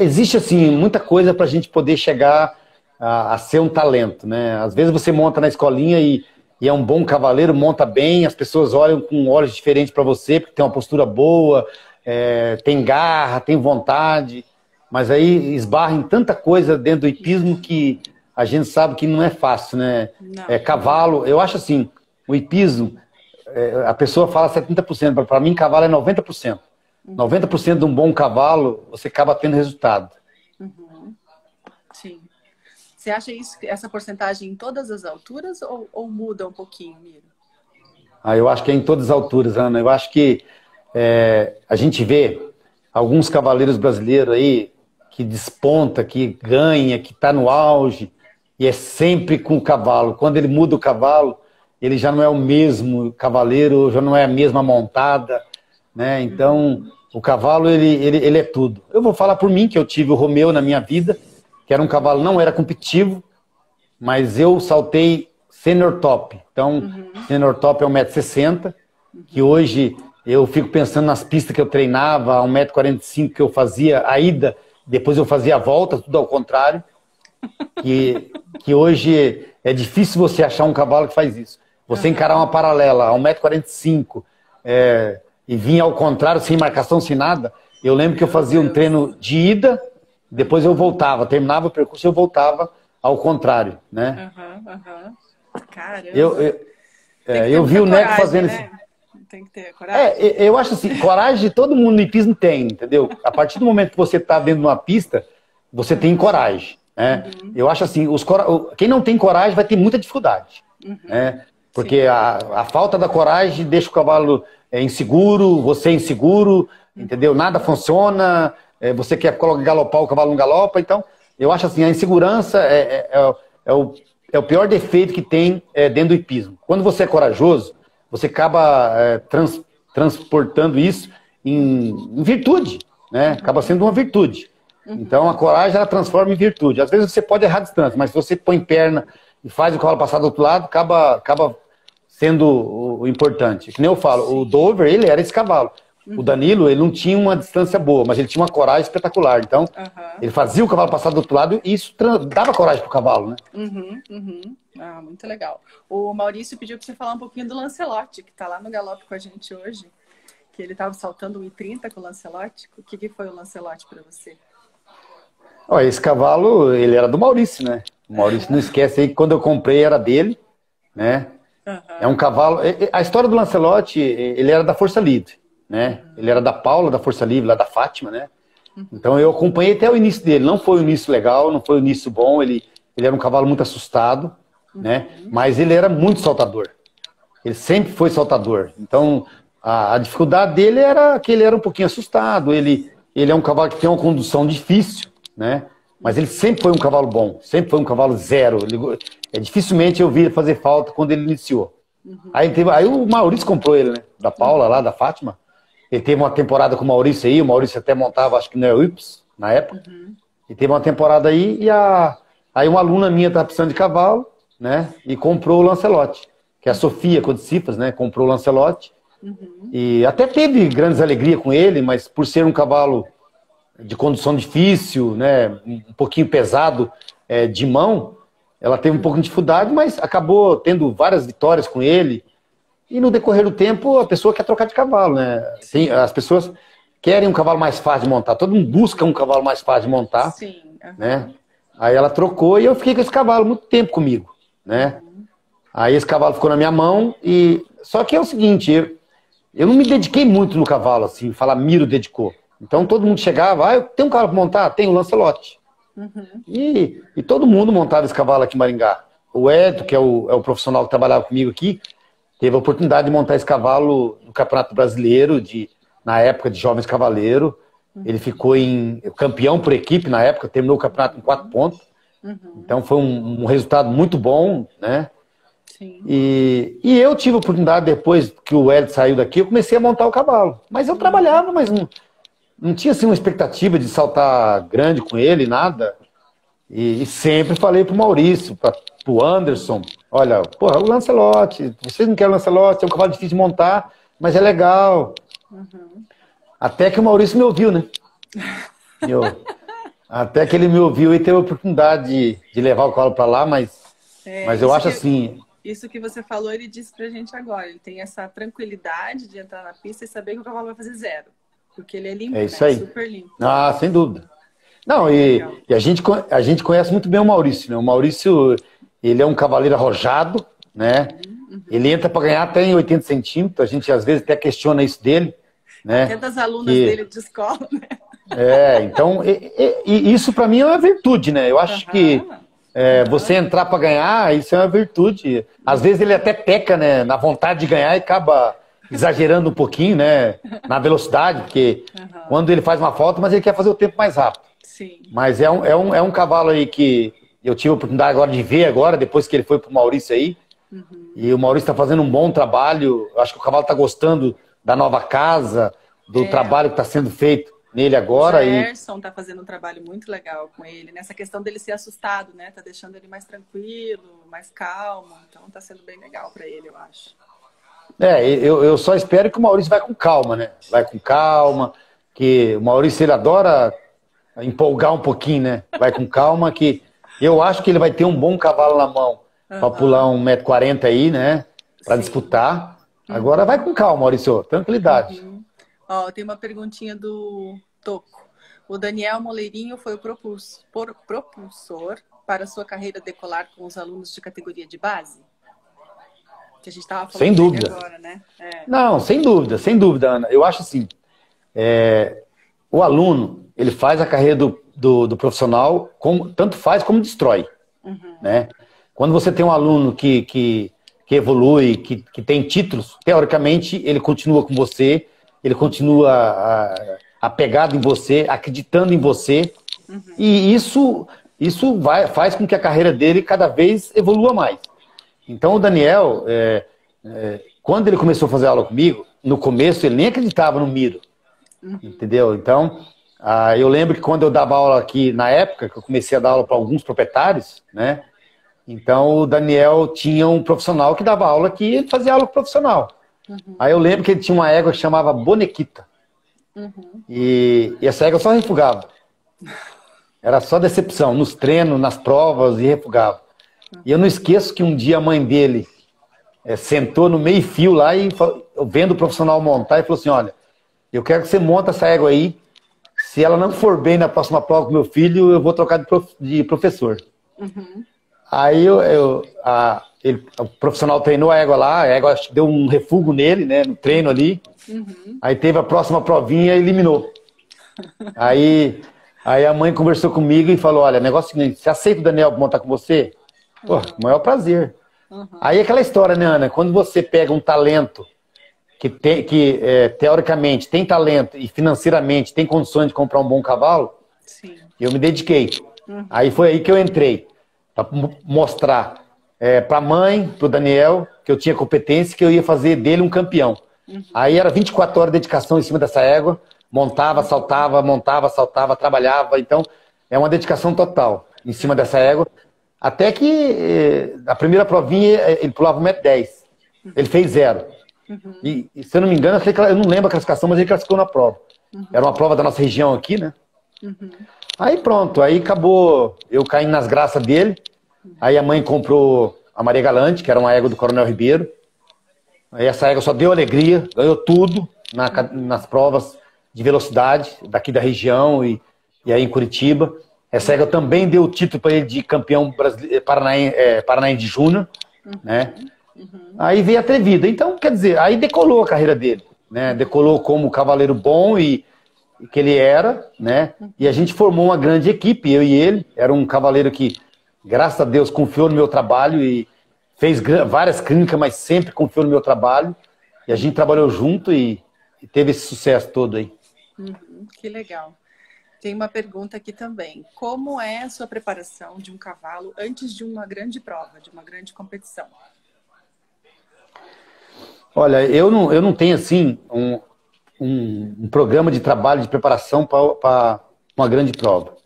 [SPEAKER 2] existe assim, muita coisa para a gente poder chegar a ser um talento, né? Às vezes você monta na escolinha e é um bom cavaleiro, monta bem, as pessoas olham com olhos diferentes para você, porque tem uma postura boa, tem garra, tem vontade, mas aí esbarra em tanta coisa dentro do hipismo que a gente sabe que não é fácil, né? Cavalo, eu acho assim, o hipismo, a pessoa fala 70%, para mim cavalo é 90%. 90% de um bom cavalo, você acaba tendo resultado.
[SPEAKER 1] Sim. Você acha essa porcentagem em todas as alturas ou muda um pouquinho, Miro?
[SPEAKER 2] Eu acho que é em todas as alturas, Ana. Eu acho que a gente vê alguns cavaleiros brasileiros aí que desponta, que ganha, que está no auge, e é sempre com o cavalo. Quando ele muda o cavalo, ele já não é o mesmo cavaleiro, já não é a mesma montada, né? Então, o cavalo, ele é tudo. Eu vou falar por mim, que eu tive o Romeu na minha vida, que era um cavalo, não era competitivo, mas eu saltei senior top. Então, senior top é 1,60 m, que hoje eu fico pensando nas pistas que eu treinava, 1,45 m que eu fazia a ida, depois eu fazia a volta, tudo ao contrário. Que hoje é difícil você achar um cavalo que faz isso. Você encarar uma paralela a 1,45 m e vir ao contrário, sem marcação, sem nada. Eu lembro que eu fazia um treino de ida, depois eu voltava, terminava o percurso e eu voltava ao contrário, né?
[SPEAKER 1] Caramba.
[SPEAKER 2] Eu vi o Neco fazendo isso.
[SPEAKER 1] Né? Tem que ter coragem.
[SPEAKER 2] Eu acho assim, coragem todo mundo no hipismo tem, entendeu? A partir do momento que você está dentro de uma pista, você tem coragem, né? Eu acho assim, quem não tem coragem vai ter muita dificuldade, né? Porque a falta da coragem deixa o cavalo inseguro, você é inseguro, entendeu? Nada funciona, você quer galopar, o cavalo não galopa. Então, eu acho assim, a insegurança é o pior defeito que tem dentro do hipismo. Quando você é corajoso, você acaba transportando isso em virtude, né? Acaba sendo uma virtude. Então, a coragem, ela transforma em virtude. Às vezes você pode errar a distância, mas se você põe perna e faz o cavalo passar do outro lado, acaba sendo o importante. Que nem eu falo, o Dover, ele era esse cavalo. O Danilo, ele não tinha uma distância boa, mas ele tinha uma coragem espetacular. Então, ele fazia o cavalo passar do outro lado e isso dava coragem pro cavalo, né?
[SPEAKER 1] Ah, muito legal. O Maurício pediu para você falar um pouquinho do Lancelotti, que está lá no galope com a gente hoje. Que ele estava saltando 1,30 com o Lancelotti. O que foi o Lancelotti para você?
[SPEAKER 2] Esse cavalo, ele era do Maurício, né? O Maurício, não esquece aí que quando eu comprei era dele, né? É um cavalo... A história do Lancelotti, ele era da Força Livre, né? Ele era da Paula, da Força Livre, lá da Fátima, né? Então eu acompanhei até o início dele. Não foi um início legal, não foi um início bom. Ele era um cavalo muito assustado, né? Mas ele era muito saltador. Ele sempre foi saltador. Então a dificuldade dele era que ele era um pouquinho assustado. Ele é um cavalo que tem uma condução difícil, né? Mas ele sempre foi um cavalo bom, sempre foi um cavalo zero. Dificilmente eu vi ele fazer falta quando ele iniciou. Aí o Maurício comprou ele, né? Da Paula, lá da Fátima. Ele teve uma temporada com o Maurício aí, o Maurício até montava, acho que no Euips, na época. E teve uma temporada aí, aí uma aluna minha estava precisando de cavalo, né? E comprou o Lancelotti, que é a Sofia Codicifras, né? Comprou o Lancelotti. E até teve grandes alegrias com ele, mas por ser um cavalo de condução difícil, né? Um pouquinho pesado de mão, ela teve um pouco de dificuldade, mas acabou tendo várias vitórias com ele. E no decorrer do tempo, a pessoa quer trocar de cavalo, né? Assim, as pessoas querem um cavalo mais fácil de montar. Todo mundo busca um cavalo mais fácil de montar.
[SPEAKER 1] Sim.
[SPEAKER 2] Né? Aí ela trocou e eu fiquei com esse cavalo muito tempo comigo, né? Aí esse cavalo ficou na minha mão e... Só que é o seguinte, eu não me dediquei muito no cavalo, assim, falar Miro dedicou. Então todo mundo chegava, eu tenho um cavalo para montar? Tem o Lancelote. E todo mundo montava esse cavalo aqui em Maringá. O Edson, que é o profissional que trabalhava comigo aqui, teve a oportunidade de montar esse cavalo no Campeonato Brasileiro, na época de Jovens Cavaleiro. Ele ficou campeão por equipe na época, terminou o campeonato em 4 pontos. Então foi um resultado muito bom, né?
[SPEAKER 1] Sim.
[SPEAKER 2] E eu tive a oportunidade, depois que o Hélio saiu daqui, eu comecei a montar o cavalo. Mas eu trabalhava, mas não tinha assim, uma expectativa de saltar grande com ele, nada. E sempre falei pro Maurício, pro Anderson, olha, porra, o Lancelote, vocês não querem o Lancelote, é um cavalo difícil de montar, mas é legal. Até que o Maurício me ouviu, né? Até que ele me ouviu e teve a oportunidade de levar o cavalo para lá, mas eu acho assim...
[SPEAKER 1] Isso que você falou, ele disse pra gente agora. Ele tem essa tranquilidade de entrar na pista e saber que o cavalo vai fazer 0. Porque ele é limpo,
[SPEAKER 2] é isso aí.
[SPEAKER 1] Super limpo.
[SPEAKER 2] Ah, sem dúvida. Não, e a gente conhece muito bem o Maurício, né? O Maurício, ele é um cavaleiro arrojado, né? Ele entra para ganhar até em 80 centímetros. A gente às vezes até questiona isso dele, né?
[SPEAKER 1] Até das alunas dele de escola, né?
[SPEAKER 2] Então, isso para mim é uma virtude, né? Eu acho que você entrar para ganhar, isso é uma virtude. Às vezes ele até peca, né? Na vontade de ganhar e acaba exagerando um pouquinho, né? Na velocidade, porque quando ele faz uma falta, mas ele quer fazer o tempo mais rápido.
[SPEAKER 1] Sim.
[SPEAKER 2] Mas é um cavalo aí que eu tive a oportunidade agora de ver depois que ele foi pro Maurício aí. E o Maurício está fazendo um bom trabalho. Eu acho que o cavalo está gostando da nova casa, do trabalho que está sendo feito nele agora.
[SPEAKER 1] O Gerson tá fazendo um trabalho muito legal com ele, nessa questão dele ser assustado, né? Tá deixando ele mais tranquilo, mais calmo. Então tá sendo bem legal para ele, eu acho.
[SPEAKER 2] Eu só espero que o Maurício vai com calma, né? Vai com calma, que o Maurício, ele adora empolgar um pouquinho, né? Vai com calma, que eu acho que ele vai ter um bom cavalo na mão para pular 1,40 m aí, né? Para disputar. Agora vai com calma, Maurício, tranquilidade.
[SPEAKER 1] Ó, tem uma perguntinha do Toco. O Daniel Moleirinho foi o propulsor para a sua carreira decolar com os alunos de categoria de base? Que a gente estava falando
[SPEAKER 2] sem dúvida.
[SPEAKER 1] Agora, né?
[SPEAKER 2] Não, sem dúvida, Ana. Eu acho assim, o aluno, ele faz a carreira do profissional, tanto faz como destrói. Né? Quando você tem um aluno que evolui, que tem títulos, teoricamente, ele continua com você, ele continua apegado em você, acreditando em você, e isso faz com que a carreira dele cada vez evolua mais. Então o Daniel, quando ele começou a fazer aula comigo, no começo ele nem acreditava no Miro, entendeu? Então, eu lembro que quando eu dava aula aqui, na época, que eu comecei a dar aula para alguns proprietários, né? Então o Daniel tinha um profissional que dava aula aqui e ele fazia aula com profissional. Aí eu lembro que ele tinha uma égua que chamava Bonequita. E essa égua só refugava. Era só decepção, nos treinos, nas provas, e refugava. E eu não esqueço que um dia a mãe dele sentou no meio-fio lá e vendo o profissional montar e falou assim, olha, eu quero que você monte essa égua aí. Se ela não for bem na próxima prova com meu filho, eu vou trocar de professor. Aí o profissional treinou a égua lá, a égua acho que deu um refúgio nele, né, no treino ali. Aí teve a próxima provinha e eliminou. Aí a mãe conversou comigo e falou, olha, negócio é o seguinte, você aceita o Daniel montar com você? Pô, maior prazer. Aí aquela história, né, Ana? Quando você pega um talento que teoricamente tem talento e financeiramente tem condições de comprar um bom cavalo, eu me dediquei. Aí foi aí que eu entrei, para mostrar para a mãe, para o Daniel, que eu tinha competência, que eu ia fazer dele um campeão. Aí era 24 horas de dedicação em cima dessa égua, montava, saltava, trabalhava. Então, é uma dedicação total em cima dessa égua. Até que a primeira provinha ele pulava 1,10 m. Ele fez 0. E se eu não me engano, eu não lembro a classificação, mas ele classificou na prova. Era uma prova da nossa região aqui, né?
[SPEAKER 1] Uhum.
[SPEAKER 2] Aí pronto, aí acabou eu caindo nas graças dele. Aí a mãe comprou a Maria Galante, que era uma égua do Coronel Ribeiro. Aí essa égua só deu alegria, ganhou tudo nas provas de velocidade daqui da região e aí em Curitiba. Essa égua também deu o título para ele de campeão brasileiro, paranaense de júnior, né? Aí veio atrevida. Então, quer dizer, aí decolou a carreira dele, né? Decolou como cavaleiro bom e que ele era, né? E a gente formou uma grande equipe, eu e ele. Era um cavaleiro que, graças a Deus, confiou no meu trabalho e fez várias clínicas, mas sempre confiou no meu trabalho. E a gente trabalhou junto e teve esse sucesso todo aí.
[SPEAKER 1] Que legal. Tem uma pergunta aqui também. Como é a sua preparação de um cavalo antes de uma grande prova, de uma grande competição?
[SPEAKER 2] Olha, eu não tenho assim um programa de trabalho de preparação para uma grande prova.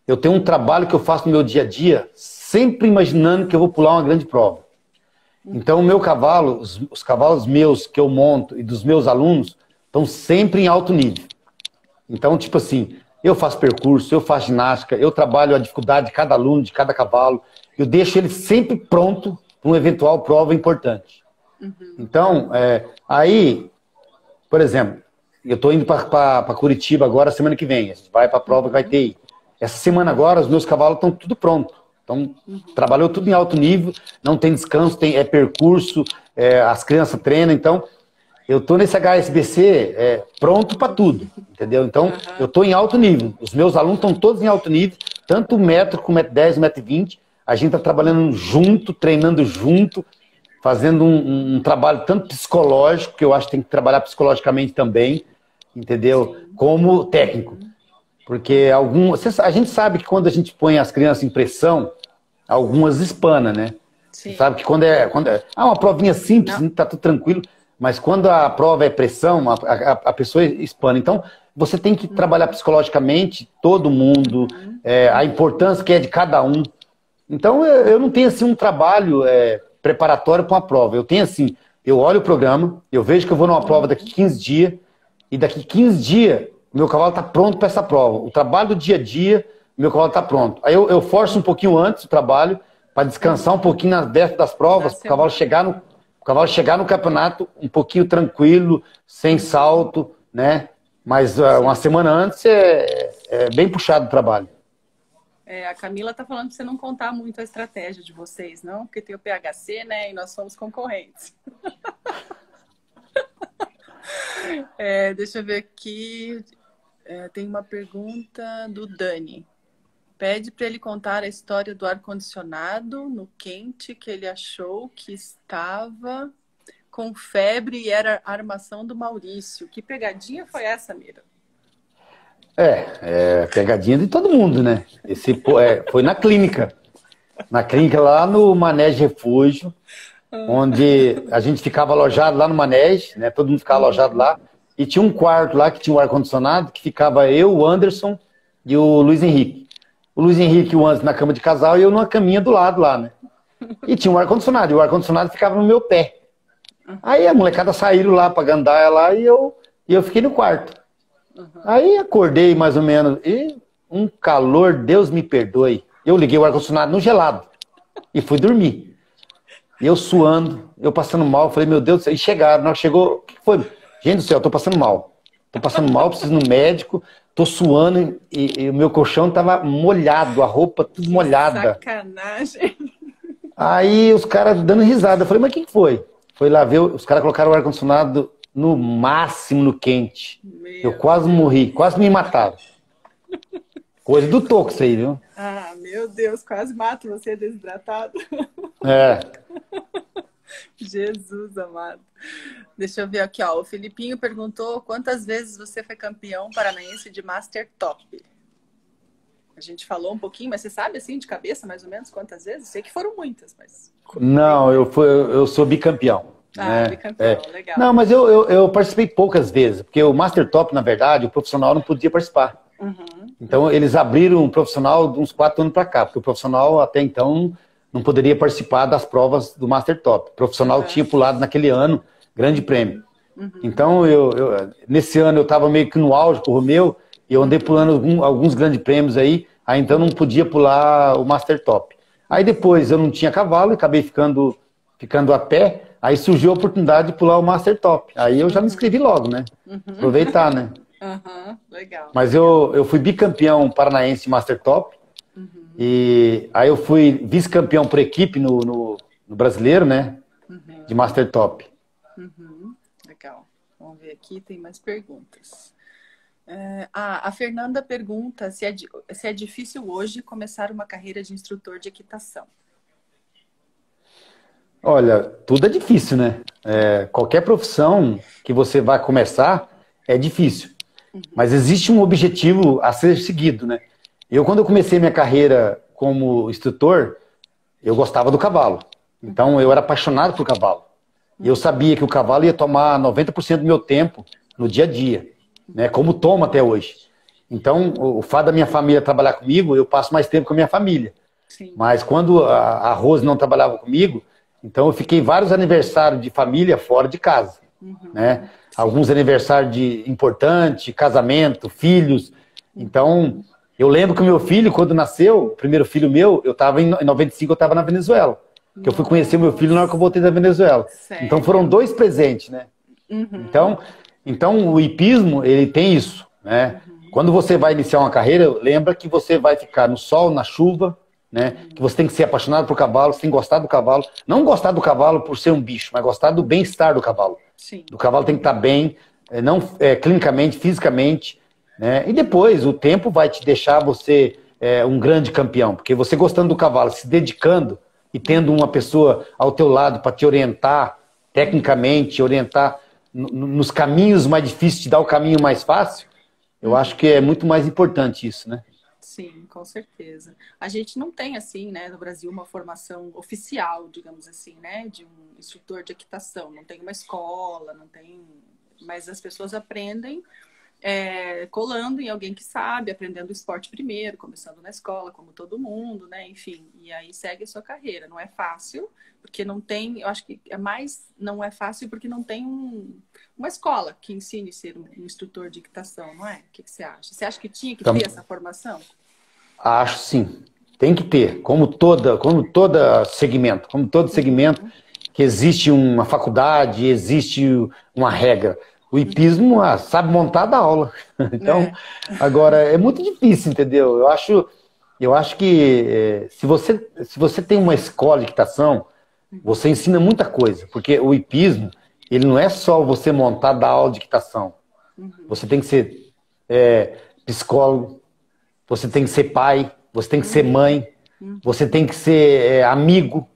[SPEAKER 2] Eu tenho um trabalho que eu faço no meu dia a dia, sempre imaginando que eu vou pular uma grande prova. Então, o meu cavalo, os cavalos meus que eu monto e dos meus alunos, estão sempre em alto nível. Então, tipo assim, eu faço percurso, eu faço ginástica, eu trabalho a dificuldade de cada aluno, de cada cavalo. Eu deixo ele sempre pronto para uma eventual prova importante. Então, aí, por exemplo, eu estou indo para Curitiba agora, semana que vem. A gente vai para a prova que vai ter aí. Essa semana agora, os meus cavalos estão tudo pronto. Então, trabalhou tudo em alto nível, não tem descanso, é percurso, as crianças treinam. Então, eu estou nesse HSBC pronto para tudo, entendeu? Então, eu estou em alto nível. Os meus alunos estão todos em alto nível, tanto o metro como o 1,10 m, 1,20 m. A gente está trabalhando junto, treinando junto, fazendo um trabalho tanto psicológico, que eu acho que tem que trabalhar psicologicamente também, entendeu? como técnico. Porque a gente sabe que quando a gente põe as crianças em pressão, algumas espanam, né? Sim. Você sabe que quando uma provinha simples, tá tudo tranquilo, mas quando a prova é pressão, a pessoa espana. Então, você tem que trabalhar psicologicamente todo mundo, a importância que é de cada um. Então, eu não tenho assim um trabalho preparatório para uma prova. Eu tenho assim, eu olho o programa, eu vejo que eu vou numa prova daqui 15 dias, e daqui 15 dias, meu cavalo está pronto para essa prova. O trabalho do dia a dia, meu cavalo está pronto. Aí eu forço um pouquinho antes o trabalho, para descansar um pouquinho nas vésperas das provas, para o cavalo chegar no campeonato um pouquinho tranquilo, sem salto, né? Mas uma semana antes é bem puxado o trabalho.
[SPEAKER 1] A Camila tá falando para você não contar muito a estratégia de vocês, não? Porque tem o PHC, né? E nós somos concorrentes. Deixa eu ver aqui. Tem uma pergunta do Dani. Pede para ele contar a história do ar-condicionado no quente que ele achou que estava com febre e era a armação do Maurício. Que pegadinha foi essa, Mira?
[SPEAKER 2] Pegadinha de todo mundo, né? Foi na clínica. Na clínica lá no Manege Refúgio, onde a gente ficava alojado lá no Manege, né? Todo mundo ficava alojado lá. E tinha um quarto lá que tinha um ar-condicionado, que ficava eu, o Anderson e o Luiz Henrique. O Luiz Henrique e o Anderson na cama de casal e eu numa caminha do lado lá, né? E tinha um ar-condicionado, e o ar-condicionado ficava no meu pé. Aí a molecada saíram lá pra gandaia lá e eu fiquei no quarto. Aí acordei mais ou menos, e um calor, Deus me perdoe. Eu liguei o ar-condicionado no gelado e fui dormir. E eu suando, eu passando mal, falei, meu Deus do céu, e chegaram, na hora que chegou, o que foi? Gente do céu, eu tô passando mal. Tô passando mal, preciso ir no médico, tô suando e o meu colchão tava molhado, a roupa tudo molhada.
[SPEAKER 1] Sacanagem.
[SPEAKER 2] Aí os caras dando risada, eu falei, mas o que foi? Foi lá ver, os caras colocaram o ar-condicionado no máximo no quente. Eu quase morri, quase me mataram. Coisa do toco isso aí, viu?
[SPEAKER 1] Ah, meu Deus, quase mato você desidratado. Jesus amado. Deixa eu ver aqui, ó. O Filipinho perguntou quantas vezes você foi campeão paranaense de Master Top. A gente falou um pouquinho, mas você sabe assim de cabeça mais ou menos quantas vezes? Sei que foram muitas, mas...
[SPEAKER 2] Não, eu sou bicampeão. Né?
[SPEAKER 1] Bicampeão, legal.
[SPEAKER 2] Não, mas eu participei poucas vezes, porque o Master Top, na verdade, o profissional não podia participar. Então, eles abriram um profissional de uns 4 anos para cá, porque o profissional até então não poderia participar das provas do Master Top. O profissional tinha pulado naquele ano, grande prêmio. Então, nesse ano eu estava meio que no auge com o Romeu, E eu andei pulando alguns grandes prêmios aí então não podia pular o Master Top. Aí depois eu não tinha cavalo e acabei ficando a pé, aí surgiu a oportunidade de pular o Master Top. Aí eu já me inscrevi logo, né? Aproveitar, né?
[SPEAKER 1] Legal.
[SPEAKER 2] Mas eu fui bicampeão paranaense Master Top, e aí eu fui vice-campeão por equipe no brasileiro, né? De Master Top.
[SPEAKER 1] Legal. Vamos ver aqui, tem mais perguntas. A Fernanda pergunta se é difícil hoje começar uma carreira de instrutor de equitação.
[SPEAKER 2] Olha, tudo é difícil, né? Qualquer profissão que você vai começar é difícil. Mas existe um objetivo a ser seguido, né? Quando eu comecei minha carreira como instrutor, eu gostava do cavalo. Então, eu era apaixonado por cavalo. E eu sabia que o cavalo ia tomar 90% do meu tempo no dia a dia, né? Como toma até hoje. Então, o fato da minha família trabalhar comigo, eu passo mais tempo com a minha família.
[SPEAKER 1] Sim.
[SPEAKER 2] Mas quando a Rose não trabalhava comigo, então eu fiquei vários aniversários de família fora de casa, né? Alguns aniversários importantes, casamento, filhos. Então, eu lembro que o meu filho, quando nasceu, o primeiro filho meu, em 95 eu estava na Venezuela. Que eu fui conhecer meu filho na hora que eu voltei da Venezuela.
[SPEAKER 1] Sério?
[SPEAKER 2] Então foram 2 presentes, né? Então o hipismo, ele tem isso, né? Quando você vai iniciar uma carreira, lembra que você vai ficar no sol, na chuva, né? Que você tem que ser apaixonado por cavalo, você tem que gostar do cavalo. Não gostar do cavalo por ser um bicho, mas gostar do bem-estar do cavalo.
[SPEAKER 1] Sim.
[SPEAKER 2] Do cavalo tem que estar bem, não clinicamente, fisicamente, né? E depois o tempo vai te deixar você um grande campeão, porque você gostando do cavalo, se dedicando e tendo uma pessoa ao teu lado para te orientar tecnicamente, orientar nos caminhos mais difíceis, te dar o caminho mais fácil, eu acho que é muito mais importante isso, né?
[SPEAKER 1] Sim, com certeza. A gente não tem, assim, né, no Brasil, uma formação oficial, digamos assim, né, de um instrutor de equitação. Não tem uma escola, não tem... Mas as pessoas aprendem colando em alguém que sabe, aprendendo o esporte primeiro, começando na escola, como todo mundo, né, enfim. E aí segue a sua carreira. Não é fácil, porque não tem... Eu acho que não é fácil porque não tem uma escola que ensine a ser um instrutor de equitação, não é? O que você acha? Você acha que tinha que ter essa formação?
[SPEAKER 2] Acho sim. Tem que ter. Como todo segmento que existe uma faculdade, existe uma regra. O hipismo sabe montar da aula. Então, agora, é muito difícil, entendeu? Eu acho que se você tem uma escola de equitação, você ensina muita coisa. Porque o hipismo, ele não é só você montar da aula de equitação. Você tem que ser psicólogo, você tem que ser pai, você tem que ser mãe, você tem que ser amigo,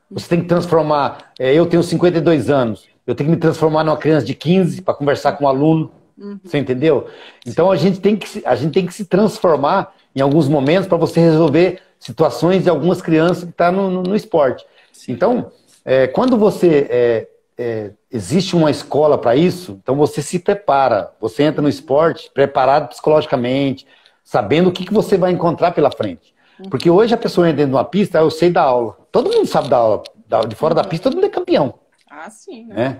[SPEAKER 2] você tem que transformar... eu tenho 52 anos, eu tenho que me transformar numa criança de 15 para conversar com um aluno, você entendeu? Então a gente tem que se transformar em alguns momentos para você resolver situações de algumas crianças que estão no esporte. Então, quando existe uma escola para isso, então você se prepara, você entra no esporte preparado psicologicamente, sabendo o que você vai encontrar pela frente. Porque hoje a pessoa entra dentro de uma pista, eu sei dar aula. Todo mundo sabe dar aula. De fora da pista, todo mundo é campeão.
[SPEAKER 1] Ah, sim.
[SPEAKER 2] Né?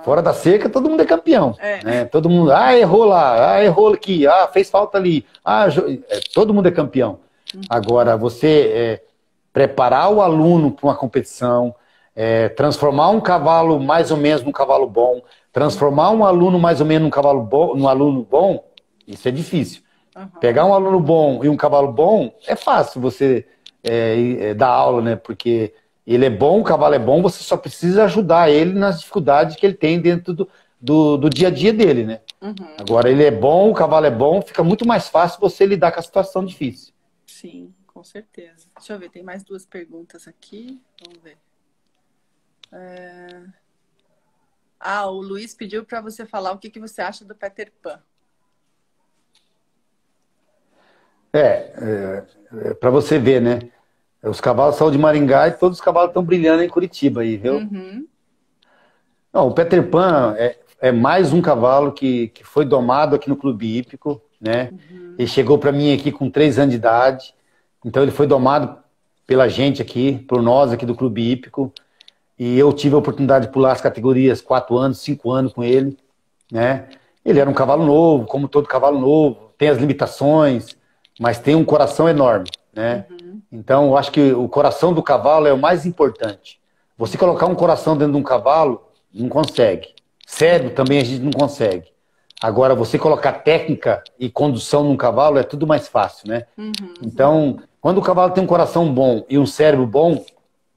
[SPEAKER 2] Fora da cerca, todo mundo é campeão. Né? Todo mundo, errou lá, errou aqui, fez falta ali. Todo mundo é campeão. Agora, você preparar o aluno para uma competição, transformar um cavalo mais ou menos num cavalo bom, transformar um aluno mais ou menos num aluno bom, isso é difícil. Pegar um aluno bom e um cavalo bom, é fácil você dar aula, né? Porque ele é bom, o cavalo é bom, você só precisa ajudar ele nas dificuldades que ele tem dentro do dia a dia dele, né? Agora, ele é bom, o cavalo é bom, fica muito mais fácil você lidar com a situação difícil.
[SPEAKER 1] Sim, com certeza. Deixa eu ver, tem mais 2 perguntas aqui. Vamos ver. O Luiz pediu para você falar o que você acha do Peter Pan.
[SPEAKER 2] Para você ver, né? Os cavalos são de Maringá e todos os cavalos estão brilhando em Curitiba aí, viu? Não, o Peter Pan é mais um cavalo que foi domado aqui no Clube Hípico, né? Ele chegou para mim aqui com 3 anos de idade, então ele foi domado pela gente aqui, por nós aqui do Clube Hípico, e eu tive a oportunidade de pular as categorias 4 anos, 5 anos com ele, né? Ele era um cavalo novo, como todo cavalo novo, tem as limitações, mas tem um coração enorme, né? Então, eu acho que o coração do cavalo é o mais importante. Você colocar um coração dentro de um cavalo, não consegue. Cérebro também a gente não consegue. Agora, você colocar técnica e condução num cavalo é tudo mais fácil, né? Então, quando o cavalo tem um coração bom e um cérebro bom,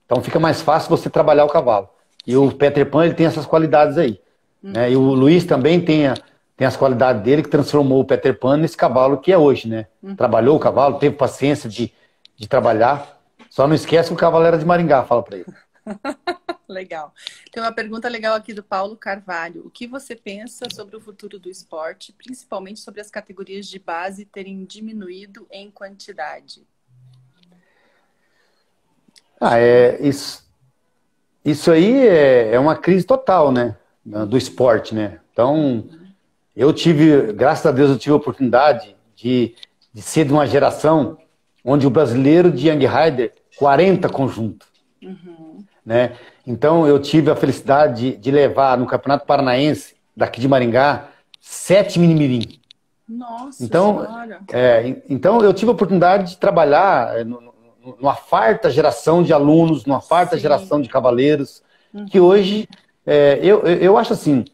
[SPEAKER 2] então fica mais fácil você trabalhar o cavalo. E o Peter Pan, ele tem essas qualidades aí. Né? E o Luiz também tem as qualidades dele que transformou o Peter Pan nesse cavalo que é hoje, né? Trabalhou o cavalo, teve paciência de trabalhar. Só não esquece que o cavalo era de Maringá, fala pra ele.
[SPEAKER 1] Legal. Tem uma pergunta legal aqui do Paulo Carvalho. O que você pensa sobre o futuro do esporte, principalmente sobre as categorias de base terem diminuído em quantidade?
[SPEAKER 2] Isso aí é uma crise total, né? Do esporte, né? Então, graças a Deus, eu tive a oportunidade de ser de uma geração onde o brasileiro de Young Rider, 40 conjuntos. Né? Então, eu tive a felicidade de levar no Campeonato Paranaense, daqui de Maringá, 7 minimirim.
[SPEAKER 1] Nossa
[SPEAKER 2] Senhora! Então, eu tive a oportunidade de trabalhar numa farta geração de alunos, numa farta geração de cavaleiros, que hoje, eu acho assim,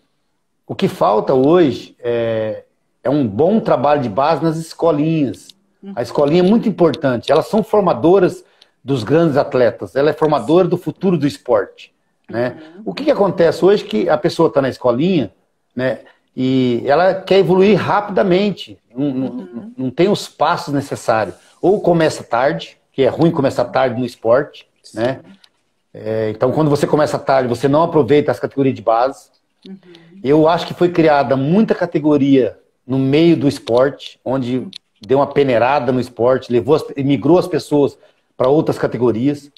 [SPEAKER 2] o que falta hoje é um bom trabalho de base nas escolinhas. A escolinha é muito importante, elas são formadoras dos grandes atletas, ela é formadora do futuro do esporte. Né? O que acontece hoje é que a pessoa está na escolinha, né, e ela quer evoluir rapidamente, não tem os passos necessários. Ou começa tarde, que é ruim começar tarde no esporte, né? Então, quando você começa tarde, você não aproveita as categorias de base. Eu acho que foi criada muita categoria no meio do esporte, onde deu uma peneirada no esporte, migrou as pessoas para outras categorias.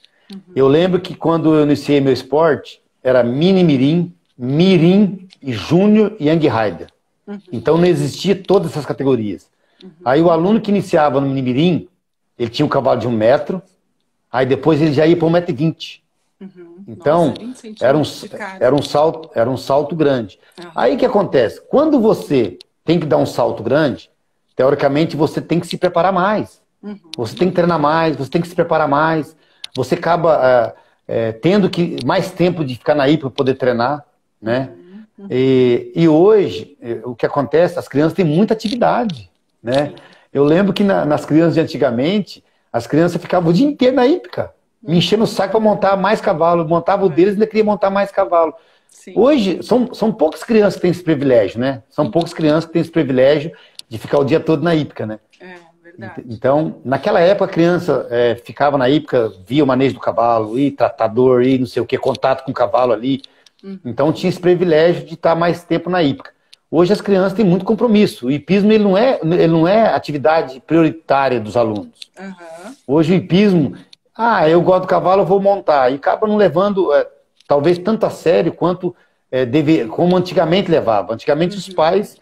[SPEAKER 2] Eu lembro que quando eu iniciei meu esporte, era mini mirim, mirim e júnior e young rider. Então não existia todas essas categorias. Aí o aluno que iniciava no mini mirim, ele tinha um cavalo de 1 metro, aí depois ele já ia para 1,20 m. Então, nossa, era um salto grande. Aí o que acontece? Quando você tem que dar um salto grande, teoricamente você tem que se preparar mais. Você tem que treinar mais, você tem que se preparar mais. Você acaba tendo mais tempo de ficar na hípica para poder treinar, né? E hoje, o que acontece? As crianças têm muita atividade, né? Eu lembro que nas crianças de antigamente, as crianças ficavam o dia inteiro na hípica, me enchendo o saco para montar mais cavalo. Montava o deles e ainda queria montar mais cavalo. Hoje, são poucas crianças que têm esse privilégio, né? São poucas crianças que têm esse privilégio de ficar o dia todo na hípica, né?
[SPEAKER 1] Verdade.
[SPEAKER 2] Então, naquela época, a criança ficava na hípica, via o manejo do cavalo, e tratador, e não sei o que, contato com o cavalo ali. Então, tinha esse privilégio de estar mais tempo na hípica. Hoje, as crianças têm muito compromisso. O hipismo ele não é atividade prioritária dos alunos. Hoje, o hipismo, eu gosto do cavalo, eu vou montar. E acaba não levando, talvez, tanto a sério quanto como antigamente levava. Antigamente, os pais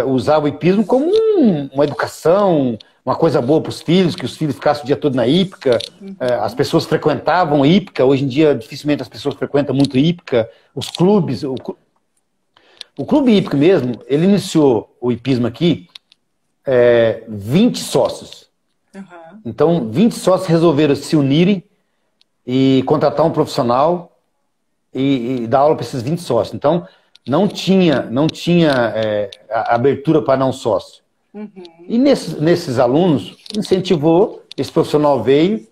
[SPEAKER 2] usavam o hipismo como uma educação, uma coisa boa para os filhos, que os filhos ficassem o dia todo na hípica. As pessoas frequentavam hípica. Hoje em dia, dificilmente as pessoas frequentam muito hípica. Os clubes, o clube hípico mesmo, ele iniciou o hipismo aqui, 20 sócios. Então, 20 sócios resolveram se unirem e contratar um profissional e dar aula para esses 20 sócios. Então, não tinha abertura para não sócio. E nesses alunos, incentivou, esse profissional veio.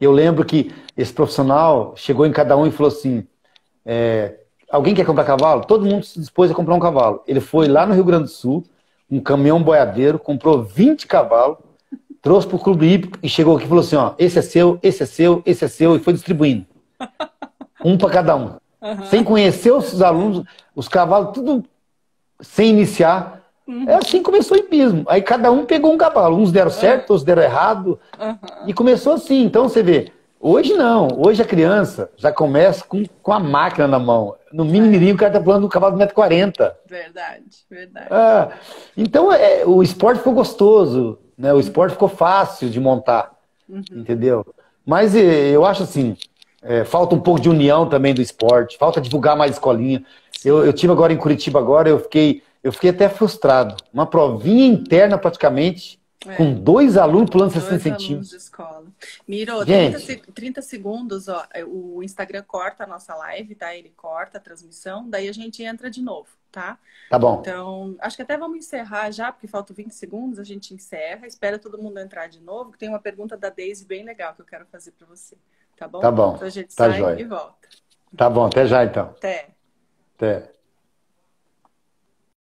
[SPEAKER 2] Eu lembro que esse profissional chegou em cada um e falou assim, alguém quer comprar cavalo? Todo mundo se dispôs a comprar um cavalo. Ele foi lá no Rio Grande do Sul, um caminhão boiadeiro, comprou 20 cavalos, trouxe para o clube hípico e chegou aqui e falou assim, esse é seu, esse é seu, esse é seu, e foi distribuindo. Um para cada um. Sem conhecer os alunos, os cavalos, tudo sem iniciar. É assim que começou o hipismo. Aí cada um pegou um cavalo. Uns deram certo, outros deram errado. E começou assim. Então você vê, hoje não. Hoje a criança já começa com a máquina na mão. No mini-mirim o cara está falando de um cavalo de 1,40 m.
[SPEAKER 1] Verdade, verdade.
[SPEAKER 2] Então o esporte ficou gostoso, né? O esporte ficou fácil de montar. Entendeu? Mas eu acho assim, falta um pouco de união também do esporte. Falta divulgar mais escolinha. Eu tive agora em Curitiba, eu fiquei eu fiquei até frustrado. Uma provinha interna praticamente, com 2 alunos pulando 60
[SPEAKER 1] 2
[SPEAKER 2] centímetros.
[SPEAKER 1] alunos de escola. Miro,
[SPEAKER 2] Gente.
[SPEAKER 1] 30 segundos, ó, o Instagram corta a nossa live, tá? Ele corta a transmissão, daí a gente entra de novo, tá?
[SPEAKER 2] Tá bom.
[SPEAKER 1] Então, acho que até vamos encerrar já, porque faltam 20 segundos, a gente encerra, espera todo mundo entrar de novo, que tem uma pergunta da Daisy bem legal que eu quero fazer para você, tá bom?
[SPEAKER 2] Tá bom.
[SPEAKER 1] Então a gente
[SPEAKER 2] Tá
[SPEAKER 1] sai
[SPEAKER 2] jóia.
[SPEAKER 1] e volta.
[SPEAKER 2] Tá bom, até já então.
[SPEAKER 1] Até.
[SPEAKER 2] Até.